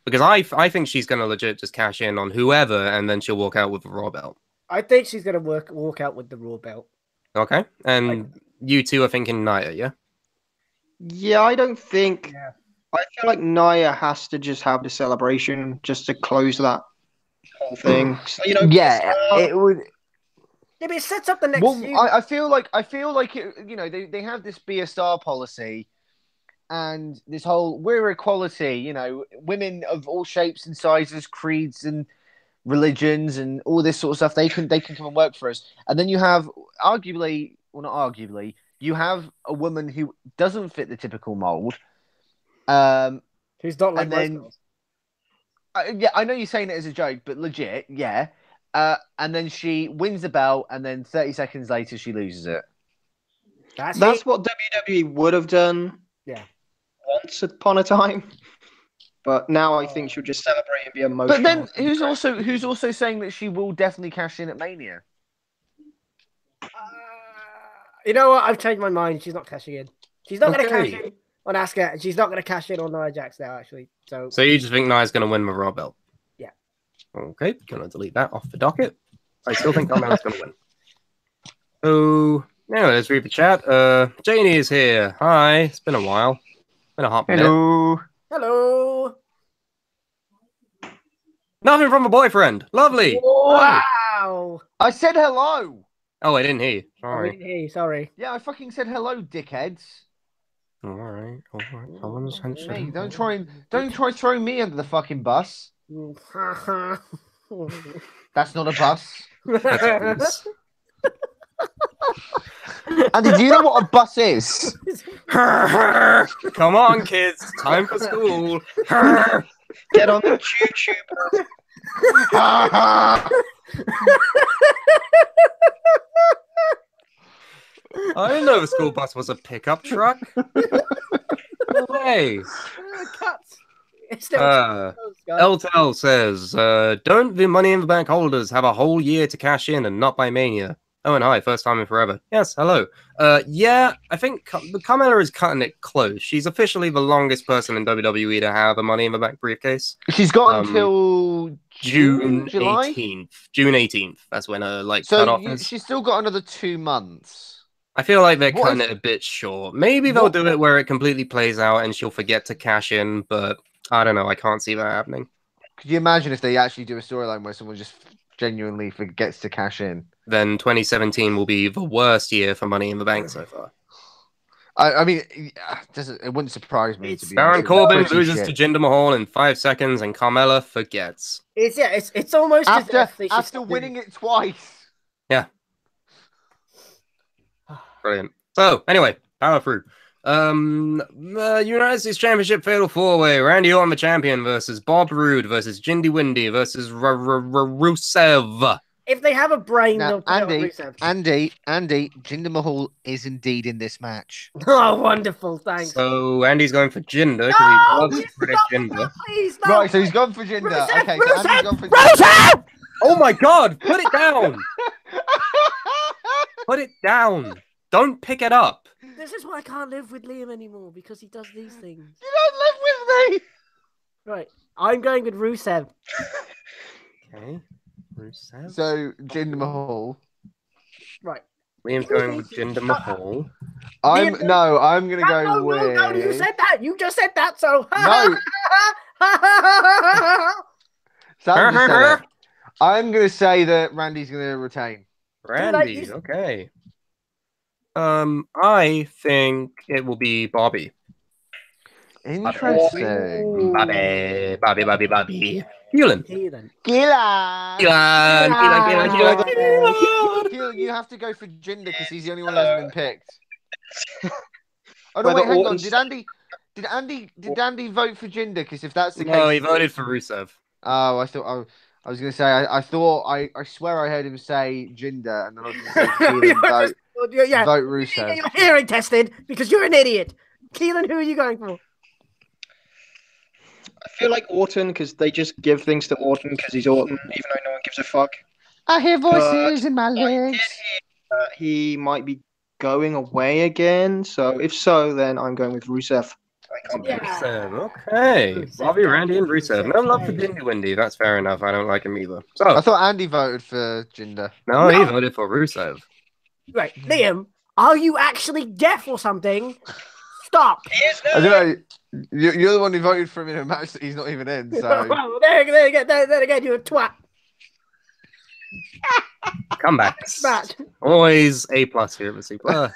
Because I think she's gonna legit just cash in on whoever, and then she'll walk out with the Raw belt. I think she's gonna walk out with the Raw belt. Okay, and you two are thinking Nia, yeah? Yeah, I don't think. Yeah. I feel like Nia has to just have the celebration just to close that whole thing. So, you know, it would. Yeah, but it sets up the next. Well, I feel like it, you know, they have this be a star policy, and this whole we're equality. You know, women of all shapes and sizes, creeds and religions, and all this sort of stuff. They can come and work for us. And then you have you have a woman who doesn't fit the typical mold. Who's not like most girls. Yeah, I know you're saying it as a joke, but legit, yeah. And then she wins the belt, and then 30 seconds later she loses it. That's what WWE would have done. Yeah. Once upon a time. But now I think she'll just celebrate and be emotional. But then who's also saying that she will definitely cash in at Mania? You know what? I've changed my mind. She's not cashing in. She's not going to cash in on Asuka, and she's not going to cash in on Nia Jax now, actually. So you just think Nia's going to win the Raw belt? Yeah. Okay, gonna delete that off the docket. I still think Carmella's going to win. So, anyway, let's read the chat. Janie is here. Hi, it's been a while. Been a hot minute. Hello. Nothing from a boyfriend. Lovely. Wow. I said hello. Oh, I didn't hear you. Sorry. I didn't hear you. Sorry. Yeah, I fucking said hello, dickheads. All right. Someone's Hey, don't try throwing me under the fucking bus. That's not a bus. That's a bus. Andy, do you know what a bus is? Come on, kids. Time for school. Get on the choo-choo. I didn't know the school bus was a pickup truck. No way. Cats. LTL says, don't the Money in the Bank holders have a whole year to cash in and not by Mania? Oh, and hi, first time in forever. Yes, hello. Yeah, I think Carmella is cutting it close. She's officially the longest person in WWE to have a Money in the Bank briefcase. She's got until July? 18th. June 18th. That's when her cutoff is. She's still got another 2 months. I feel like they're cutting it a bit short. Maybe they'll do it where it completely plays out and she'll forget to cash in, but I don't know. I can't see that happening. Could you imagine if they actually do a storyline where someone just genuinely forgets to cash in? Then 2017 will be the worst year for Money in the Bank so far. I mean, it wouldn't surprise me to be Baron Corbin loses to Jinder Mahal in 5 seconds, and Carmella forgets. It's almost after winning it twice. Yeah. Brilliant. So anyway, power through. United States Championship Fatal 4-Way. Randy Orton the champion versus Bob Roode versus Jindy Windy versus Rusev. If they have a brain, they'll put Rusev. Andy, Jinder Mahal is indeed in this match. Oh, wonderful! Thanks. So Andy's going for Jinder because he loves to predict Jinder. Please, no. Right, so he's gone for Jinder. Rusev, Okay, Rusev, so Andy's gone for Rusev! Oh my God! Put it down. Put it down. Don't pick it up. This is why I can't live with Liam anymore, because he does these things. You don't live with me! Right. I'm going with Rusev. Okay. Rusev. So, Jinder Mahal. Right. Liam's going with Jinder Mahal. I'm going to go with... No, you said that. You just said that, so... No. Sam just said it. I'm going to say that Randy's going to retain. Randy, okay. I think it will be Bobby. Interesting. Bobby. Keelan. You have to go for Jinder because he's the only one who hasn't been picked. Oh no, wait, hang on. Did Andy vote for Jinder? Because if that's the case, no, he voted for Rusev. Oh, I was going to say, I swear I heard him say Jinder, and then I was going to say Keelan vote Rusev. You're hearing tested because you're an idiot. Keelan, who are you going for? I feel like Orton because they just give things to Orton because he's Orton, even though no one gives a fuck. I hear voices in my legs. He might be going away again, so if so, then I'm going with Rusev. Rusev, okay. Bobby, Randy, and Rusev. No love for Jindy Windy. That's fair enough. I don't like him either. So I thought Andy voted for Jinder. No, he voted for Rusev. Right, Liam, are you actually deaf or something? Stop. I don't know. You're the one who voted for him in a match that he's not even in. So there again, you're a twat. Comebacks. Always A+ here at the Suplah.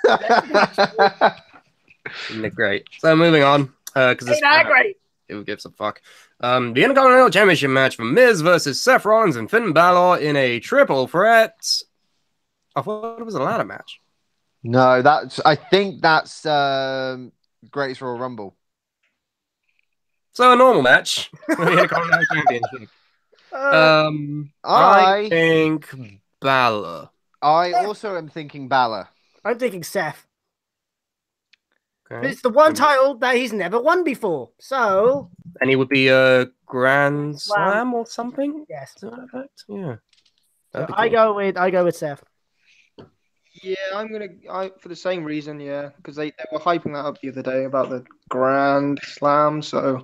Isn't it great? So moving on, because it's great. Who gives a fuck? The Intercontinental Championship match for Miz versus Seth Rollins and Finn Balor in a triple threat. I thought it was a ladder match. No, I think that's Greatest Royal Rumble. So a normal match for the Intercontinental Championship. I think Balor. I also am thinking Balor. I'm thinking Seth. Okay. It's the one title that he's never won before. So, and he would be a Grand Slam or something. Yes. Yeah. So I go with Seth. Yeah, for the same reason. Yeah, because they were hyping that up the other day about the Grand Slam. So.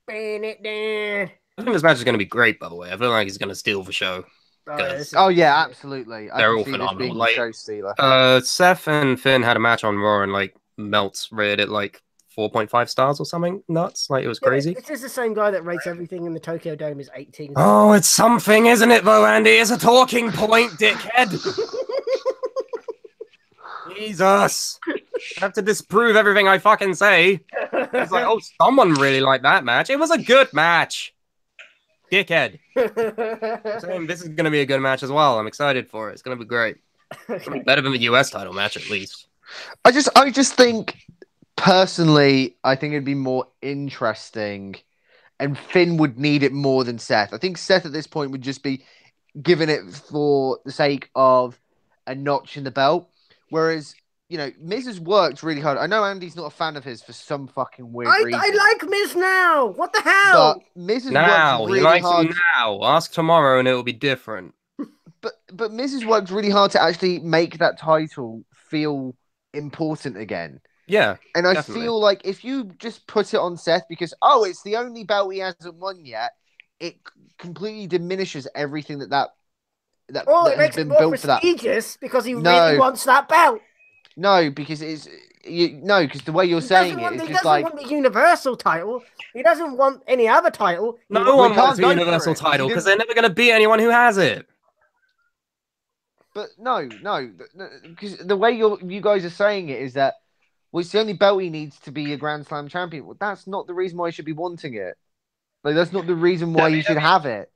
I think this match is going to be great, by the way. I feel like he's going to steal the show. Oh, yeah, absolutely. They're all phenomenal. Seth and Finn had a match on Raw and Melts rated it 4.5 stars or something nuts. It was crazy. This is the same guy that rates everything in the Tokyo Dome as 18. Oh, it's something, isn't it, though, Andy? It's a talking point, dickhead. Jesus. I have to disprove everything I fucking say. It's someone really liked that match. It was a good match. Dickhead. I'm saying this is going to be a good match as well. I'm excited for it. It's going to be great. It's going to be better than the US title match, at least. I just think, personally, I think it'd be more interesting, and Finn would need it more than Seth. I think Seth at this point would just be giving it for the sake of a notch in the belt, whereas Miz has worked really hard. I know Andy's not a fan of his for some fucking weird reason. I like Miz now. What the hell? But Miz has Now worked he really likes hard. him now. Ask tomorrow and it'll be different. But Miz has worked really hard to actually make that title feel important again. Yeah, and I definitely. feel like if you just put it on Seth because it's the only belt he hasn't won yet, it completely diminishes everything that it makes it more prestigious because he really wants that belt. No, because because the way you're saying it is just like he doesn't want the Universal title. He doesn't want any other title. No one wants the Universal title because they're never going to beat anyone who has it. But no, because the way you guys are saying it is that it's the only belt he needs to be a Grand Slam champion. Well, that's not the reason why he should be wanting it. Like that's not the reason why you should have it.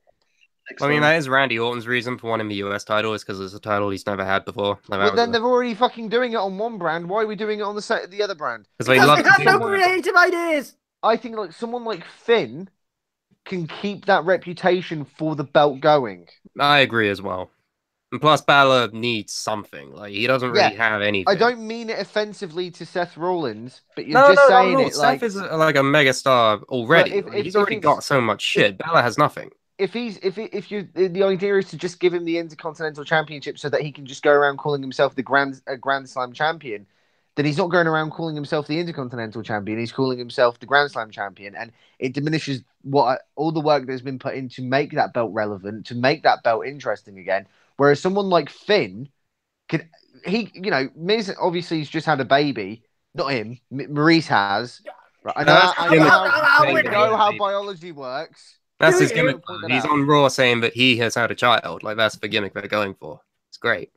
I mean, that is Randy Orton's reason for wanting the US title is because it's a title he's never had before. But then they're already fucking doing it on one brand. Why are we doing it on the other brand? Because they have no creative ideas. I think like someone like Finn can keep that reputation for the belt going. I agree as well. And plus, Balor needs something. Like he doesn't really have anything. I don't mean it offensively to Seth Rollins, but you're saying it like Seth is like a megastar already. He's already got so much shit. Balor has nothing. If the idea is to just give him the Intercontinental Championship so that he can just go around calling himself the Grand Slam champion, then he's not going around calling himself the Intercontinental Champion. He's calling himself the Grand Slam champion, and it diminishes all the work that's been put in to make that belt relevant, to make that belt interesting again. Whereas someone like Finn Miz obviously has just had a baby, not him. Maurice has. Right. I know how biology works. That's his gimmick. He's on Raw saying that he has had a child. Like that's the gimmick they're going for. It's great.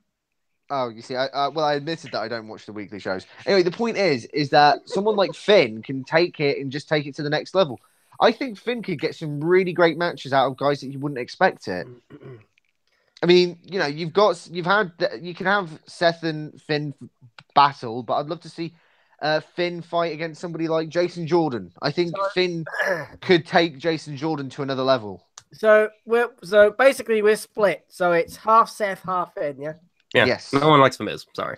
Oh, you see, I admitted that I don't watch the weekly shows. Anyway, the point is that someone like Finn can take it and just take it to the next level. I think Finn could get some really great matches out of guys that you wouldn't expect it. I mean, you can have Seth and Finn battle, but I'd love to see Finn fight against somebody like Jason Jordan. I think Finn could take Jason Jordan to another level. So basically we're split. So it's half Seth, half Finn, yeah? Yeah. Yes. No one likes The Miz. Sorry.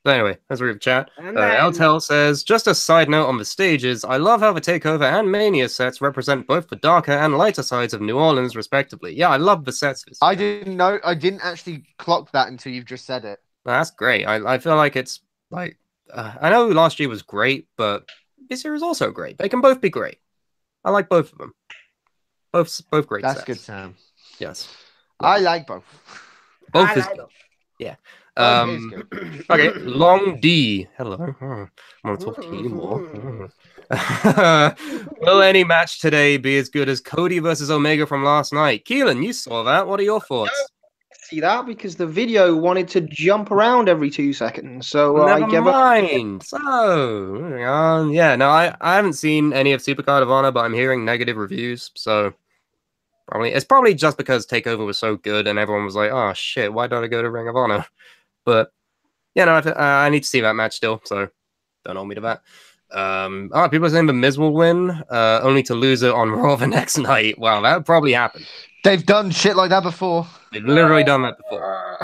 But anyway, let's read the chat. Eltel says, just a side note on the stages, I love how the TakeOver and Mania sets represent both the darker and lighter sides of New Orleans, respectively. Yeah, I love the sets. I didn't actually clock that until you've just said it. That's great. I feel like it's like, I know last year was great, but this year is also great. They can both be great. I like both of them. Both great That's sets. Good, Sam. Yes. I like both. Both is good. Yeah. Okay, Long D. Hello. I want to talk to you more. Will any match today be as good as Cody versus Omega from last night? Keelan, you saw that. What are your thoughts? See that because the video wanted to jump around every 2 seconds. So Never mind. So moving on. Yeah, no, I haven't seen any of Supercard of Honor, but I'm hearing negative reviews. So it's probably just because Takeover was so good and everyone was like, "Oh shit, why don't I go to Ring of Honor?" But yeah, no, I need to see that match still. So don't hold me to that. People are saying the Miz will win, only to lose it on Raw the next night. Wow, that would probably happen. They've done shit like that before. They've literally done that before.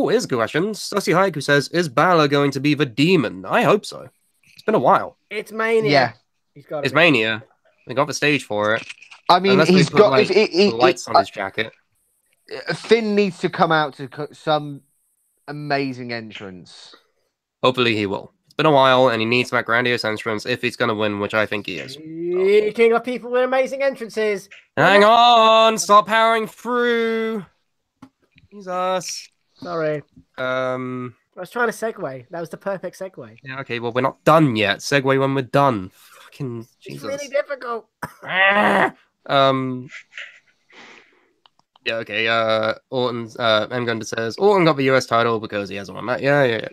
Here's a good question. Sussy Haiku says, is Balor going to be the demon? I hope so. It's been a while. It's Mania. Yeah. It's Mania. They got the stage for it. I mean, he's got lights on his jacket. Finn needs to come out to some amazing entrance. Hopefully he will. It's been a while, and he needs that grandiose entrance if he's going to win, which I think he is. King of people with amazing entrances. Hang on! Stop powering through! Jesus. Sorry. I was trying to segue. That was the perfect segue. Yeah, okay, well, we're not done yet. Segue when we're done. Fucking Jesus. It's really difficult. Yeah, okay. Orton's M Gunter says Orton got the US title because he hasn't won that. Yeah.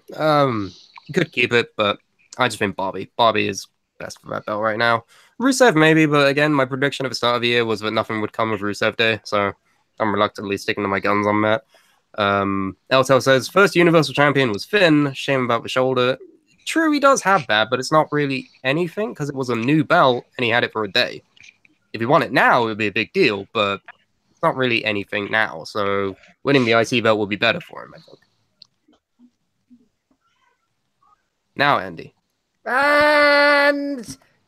He could keep it, but I just think Bobby is best for that belt right now. Rusev maybe, but again, my prediction at the start of the year was that nothing would come of Rusev Day, so I'm reluctantly sticking to my guns on that. Eltel says first Universal Champion was Finn. Shame about the shoulder. True, he does have that, but it's not really anything because it was a new belt and he had it for a day. If he won it now, it would be a big deal, but it's not really anything now. So winning the IC belt will be better for him, I think. Now, Andy. And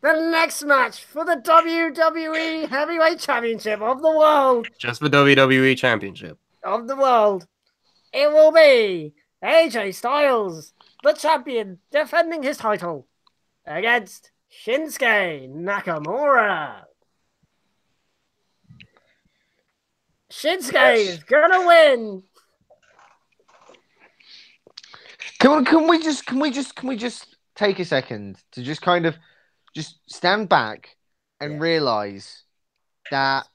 the next match for the WWE Heavyweight Championship of the world. Just the WWE Championship. Of the world. It will be AJ Styles, the champion, defending his title against Shinsuke Nakamura. Shinsuke is gonna win. Can we just take a second to just kind of just stand back and realize that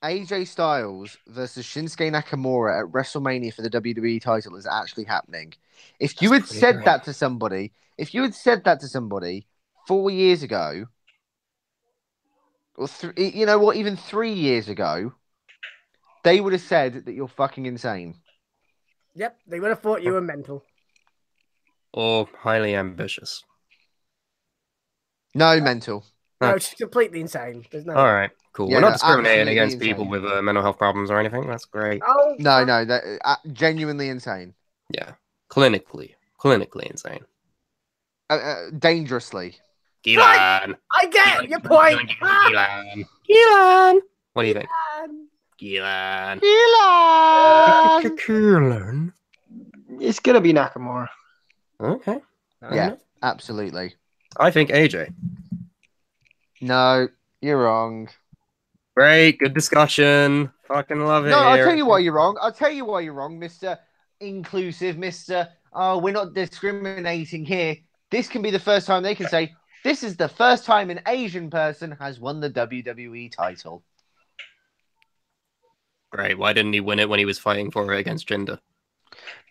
AJ Styles versus Shinsuke Nakamura at WrestleMania for the WWE title is actually happening. If you had said that to somebody, 4 years ago, or even 3 years ago, they would have said that you're fucking insane. Yep, they would have thought you were mental. Or highly ambitious. No, mental. No, it's completely insane. There's no. All right, cool. Yeah, We're not discriminating absolutely against insane. people with mental health problems or anything. That's great. Oh No, that genuinely insane. Yeah, clinically insane. Dangerously. Gilan. I get your point. Gilan. Gilan. What do you think? Gilan. Gilan. It's gonna be Nakamura. Okay. Yeah, absolutely. I think AJ. No, you're wrong. Great, good discussion. Fucking love it. No, I'll here. tell you why you're wrong. Mr. Inclusive, Mr. Oh, we're not discriminating here. This can be the first time they can say, this is the first time an Asian person has won the WWE title. Great. Why didn't he win it when he was fighting for it against Jinder?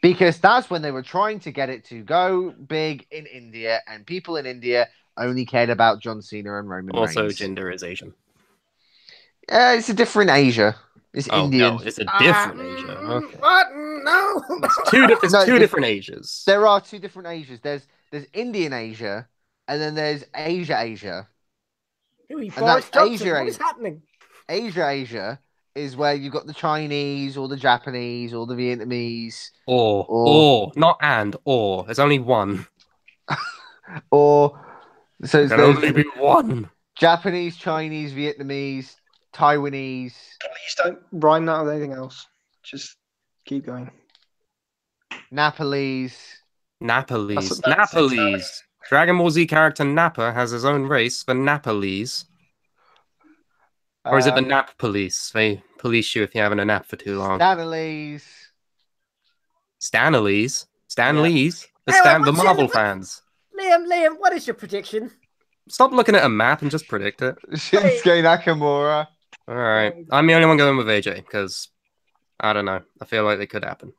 Because that's when they were trying to get it to go big in India, and people in India only cared about John Cena and Roman Reigns. Also, Jinder is Asian. It's a different Asia. It's Indian. No, it's a different Asia. Okay. What? No. It's two different Asias. There are two different Asias. There's Indian Asia, and then there's Asia. Boris that's Johnson, Asia. what is happening? Asia is where you've got the Chinese or the Japanese or the Vietnamese. Or. Not and, or. There's only one. Or. So There can only be one. Japanese, Chinese, Vietnamese, Taiwanese. Please don't rhyme that with anything else. Just keep going. Nepalese. Nepalese. Dragon Ball Z character Nappa has his own race, the Nepalese. Or is it the Nap Police? They police you if you're having a nap for too long. Stanleys. Stanleys? Hey, The Marvel fans. Liam, what is your prediction? Stop looking at a map and just predict it. Shinsuke Nakamura. All right. I'm the only one going with AJ because, I don't know. I feel like they could happen.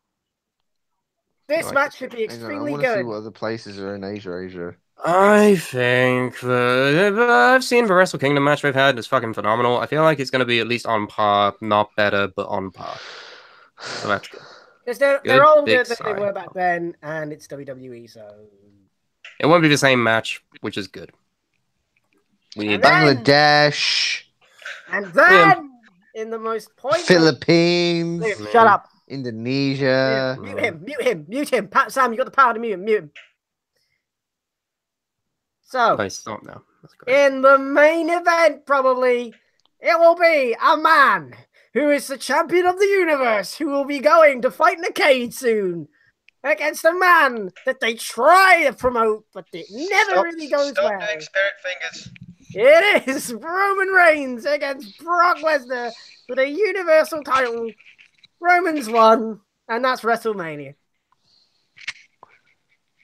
This match should be extremely I want to see good. what other places are in Asia. I think I've seen the Wrestle Kingdom match they've had. It's fucking phenomenal. I feel like it's going to be at least on par, not better, but on par. So that's good. Because they're older than they were back then, and it's WWE, so... It won't be the same match, which is good. We need Bangladesh. And then, in the most pointless... Philippines. Liam, shut up. Indonesia. Liam, mute him. Pat, Sam, you got the power to mute him. So, Nice. Stop now. That's great. in the main event, probably, it will be a man who is the champion of the universe, who will be going to fight in a cage soon, against a man that they try to promote, but it never really goes well. Stop doing spirit fingers. It is Roman Reigns against Brock Lesnar for the Universal title. Roman's won, and that's WrestleMania.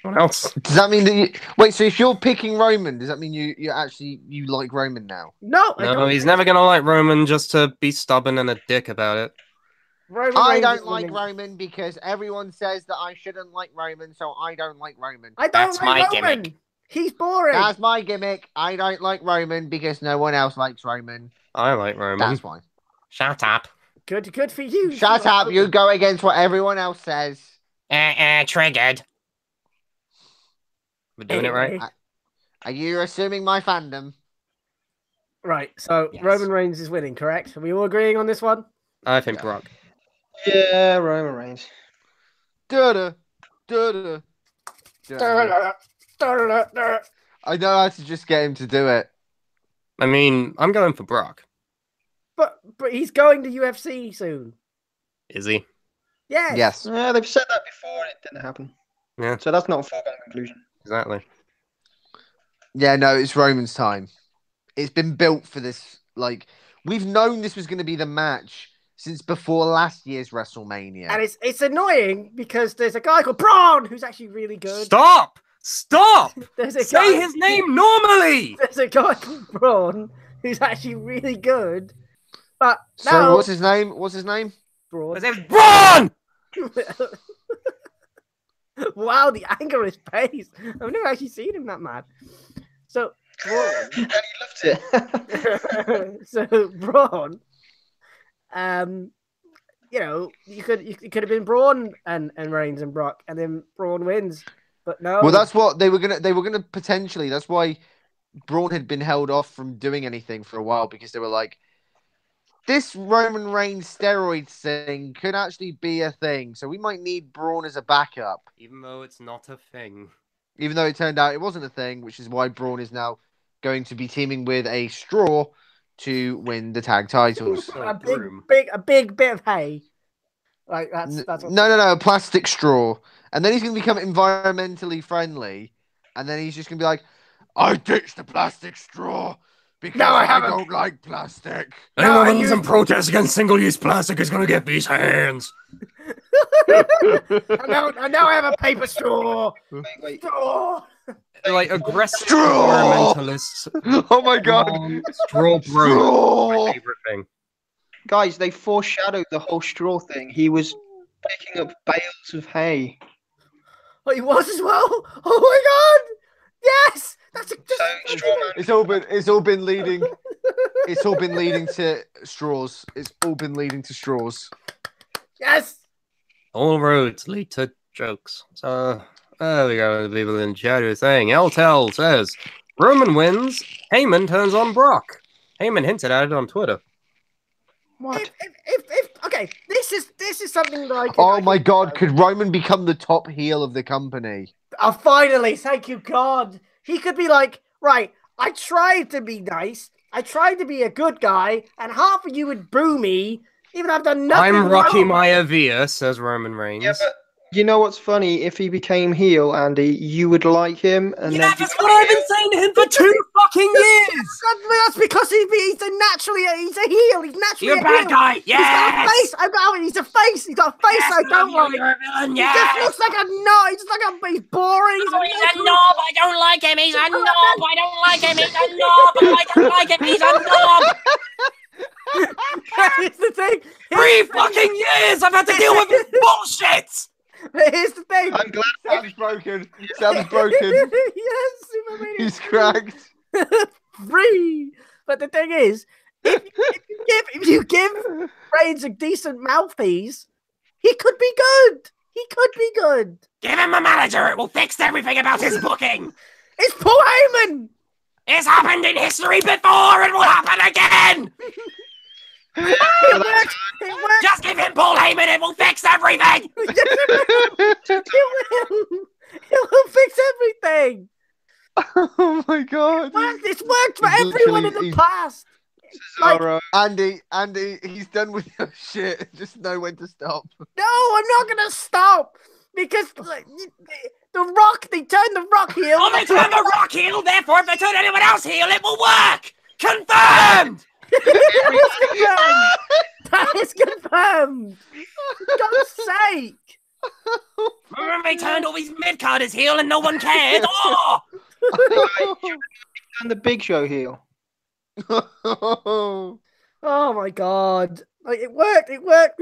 What else? Does that mean that you... Wait, so if you're picking Roman, does that mean you actually like Roman now? No, He's never going to like Roman just to be stubborn and a dick about it. I don't like Roman because everyone says that I shouldn't like Roman, so I don't like Roman. I don't That's like my Roman. gimmick. He's boring. That's my gimmick. I don't like Roman because no one else likes Roman. I like Roman. That's fine. Shut up. Good for you. Shut up. You go against what everyone else says. Triggered. We're doing it right? Are you assuming my fandom? Right, so Yes. Roman Reigns is winning, correct? Are we all agreeing on this one? I think Brock. Yeah, Roman Reigns. Da-da. I know how to just get him to do it. I mean, I'm going for Brock. But he's going to UFC soon. Is he? Yes. Yes. Yeah, they've said that before and it didn't happen. Yeah. So that's not a foregone conclusion. Exactly. Yeah, no, it's Roman's time. It's been built for this. Like, we've known this was going to be the match since before last year's WrestleMania. And it's annoying because there's a guy called Braun who's actually really good. Stop! There's a Say guy, his name normally! There's a guy called Braun who's actually really good. But So now, what's his name? Braun. His name's Braun! Wow, the anger is pays. I've never actually seen him that mad. So Braun. And he loved it. So Braun, you know, you could have been Braun and Reigns and Brock, and then Braun wins. But no. Well, that's what they were gonna potentially. That's why Braun had been held off from doing anything for a while, because they were like, this Roman Reigns steroid thing could actually be a thing, so we might need Braun as a backup. Even though it's not a thing. Even though it turned out it wasn't a thing, which is why Braun is now going to be teaming with a straw to win the tag titles. a big bit of hay. Like that's No, a plastic straw. And then he's going to become environmentally friendly, and then he's just going to be like, I ditched the plastic straw because I don't like plastic. Anyone who's in protest against single-use plastic is going to get these hands. I now have a paper straw. Wait. Straw. They're like aggressive Straw! environmentalists. Oh my god. Straw bro. Straw! My favorite thing. Guys, they foreshadowed the whole straw thing. He was picking up bales of hay. Oh, he was as well. Oh my god! Yes, that's a. So straw man. It's all been leading. It's all been leading to straws. It's all been leading to straws. Yes. All roads lead to jokes. So, there we go. The people in chat are saying, Eltel says, Roman wins, Heyman turns on Brock. Heyman hinted at it on Twitter. What? Okay, this is something that I can. Oh my god, could Roman become the top heel of the company? Oh, finally, thank you, God. He could be like, right, I tried to be nice. I tried to be a good guy, and half of you would boo me, even though I've done nothing I'm Rocky wrong. Maivia, says Roman Reigns. Yeah, but you know what's funny? If he became heel, Andy, you would like him, and then That's what I've been saying to him for 2 fucking years! That's because he's a heel. He's naturally You're a bad heel. guy, He's got a yes! face. He's a face. He's got a face I don't like. You're a villain, He just looks like a knob. He's like he's boring. Oh, he's a knob. I don't like him. He's a knob. I don't like him. He's a knob. I don't like him. He's a knob. Here's the thing. 3 fucking years I've had to deal with this bullshit! Here's the thing. I'm glad. Sam's broken. Sam's broken. Yes, Supermania. He's cracked. Free. But the thing is, if you give Reigns a decent mouthpiece, he could be good. He could be good. Give him a manager. It will fix everything about his booking. It's Paul Heyman. It's happened in history before. It will happen again. It worked. Just give him Paul Heyman. It will fix everything. It will fix everything. Oh my god. It's worked for He's everyone in literally- the past. Like, Alright. Andy, he's done with your shit. Just know when to stop. no, I'm not gonna stop because like, the Rock. They turned the Rock heel. Oh, they turn the Rock heel. Therefore, if they turn anyone else heel, it will work. Confirmed. That is confirmed. For God's sake. Remember they turned all these mid-carders heel and no one cared. Oh. And the Big Show heel. Oh my God! Like it worked. It worked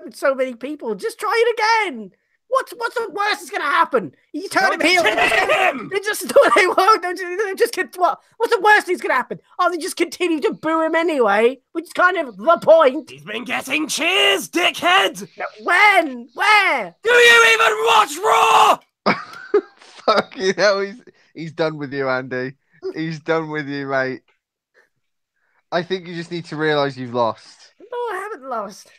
with so many people. Just try it again. What's the worst that's gonna happen? You turn him heel. They just they won't. They just what? What's the worst that's gonna happen? Oh, they just continue to boo him anyway, which is kind of the point. He's been getting cheers, dickhead. When? Where? Do you even watch Raw? Fucking hell, he's done with you, Andy. He's done with you, mate. I think you just need to realise you've lost. No, I haven't lost.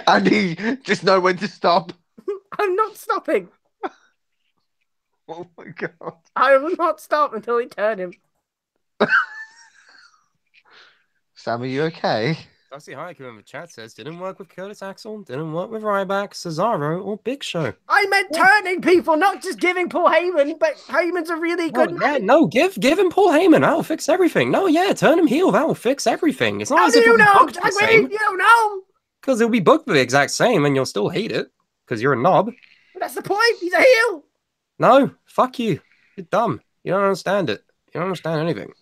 Andy, just know when to stop. I'm not stopping. Oh my god. I will not stop until he turn him. Sam, are you okay? Darcy Haiku in the chat says, didn't work with Curtis Axel, didn't work with Ryback, Cesaro, or Big Show. I meant turning people, not just giving Paul Heyman, but Heyman's a really good man. Yeah, no, give him Paul Heyman. That'll fix everything. No, yeah, turn him heel. That'll fix everything. It's not How as do if you it'll be know? booked the same. You don't know. Because it'll be booked the exact same and you'll still hate it. Because you're a knob. That's the point. He's a heel. No, fuck you. You're dumb. You don't understand it. You don't understand anything.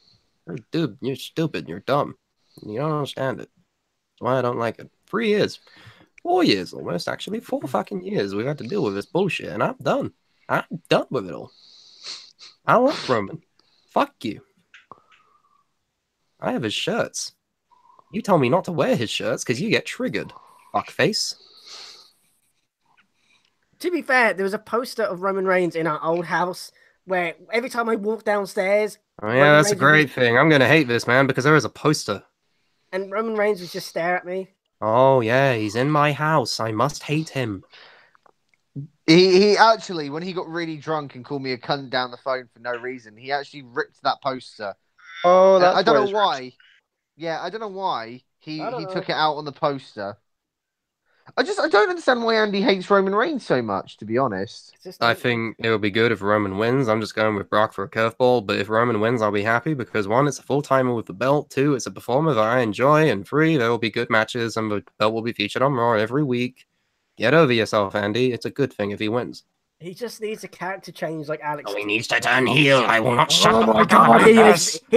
You're stupid. You're dumb. You don't understand it. That's why I don't like it. 3 years. 4 years almost, actually. 4 fucking years we've had to deal with this bullshit, and I'm done. I'm done with it all. I like Roman. Fuck you. I have his shirts. You tell me not to wear his shirts because you get triggered. Fuckface. To be fair, there was a poster of Roman Reigns in our old house where every time I walk downstairs... Oh yeah, that's a great thing. I'm going to hate this, man, because there is a poster. And Roman Reigns would just stare at me. Oh, yeah, he's in my house. I must hate him. He actually, when he got really drunk and called me a cunt down the phone for no reason, he actually ripped that poster. Oh, that's I don't know why. Yeah, I don't know why he took it out on the poster. I don't understand why Andy hates Roman Reigns so much, to be honest. I think it would be good if Roman wins. I'm just going with Brock for a curveball, but if Roman wins, I'll be happy because 1, it's a full-timer with the belt. 2, it's a performer that I enjoy, and 3, there will be good matches and the belt will be featured on Raw every week. Get over yourself, Andy. It's a good thing if he wins. He just needs a character change like Alex. Oh, he needs to turn heel. I will not shut up. Oh my god, he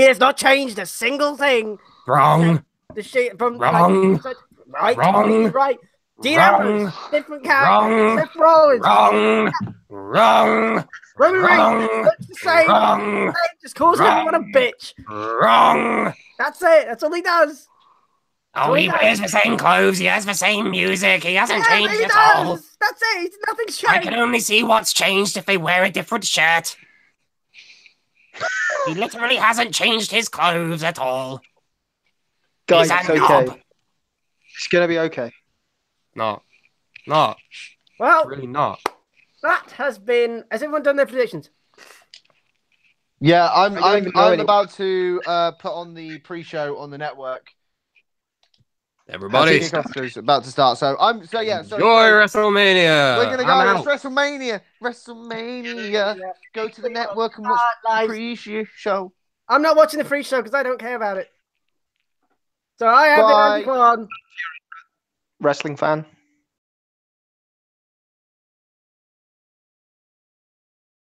has not changed a single thing. Wrong. The shit from Wrong. Right. Wrong. Right. Dean Wrong. Ambrose, different character. Wrong. Seth Rollins. Wrong. Wrong. Roman Wrong. Reigns looks the same. Wrong. Just calls everyone a bitch. Wrong. That's it. That's all he does. Oh, he wears the same clothes. He has the same music. He hasn't changed he at all. does. That's it. Nothing's I changed. can only see what's changed if they wear a different shirt. He literally hasn't changed his clothes at all. Guys, He's it's a okay. knob. It's gonna be okay. No. Not. Well, Really not. that has been. Has everyone done their predictions? Yeah, I don't even know I'm any- about to put on the pre-show on the network. Everybody, Kickoff is about to start. So enjoy WrestleMania. We're gonna I'm go. out. It's WrestleMania. Go to the network and watch the pre-show. I'm not watching the free show because I don't care about it. So I have been Bye. Andy Kwan. Wrestling fan.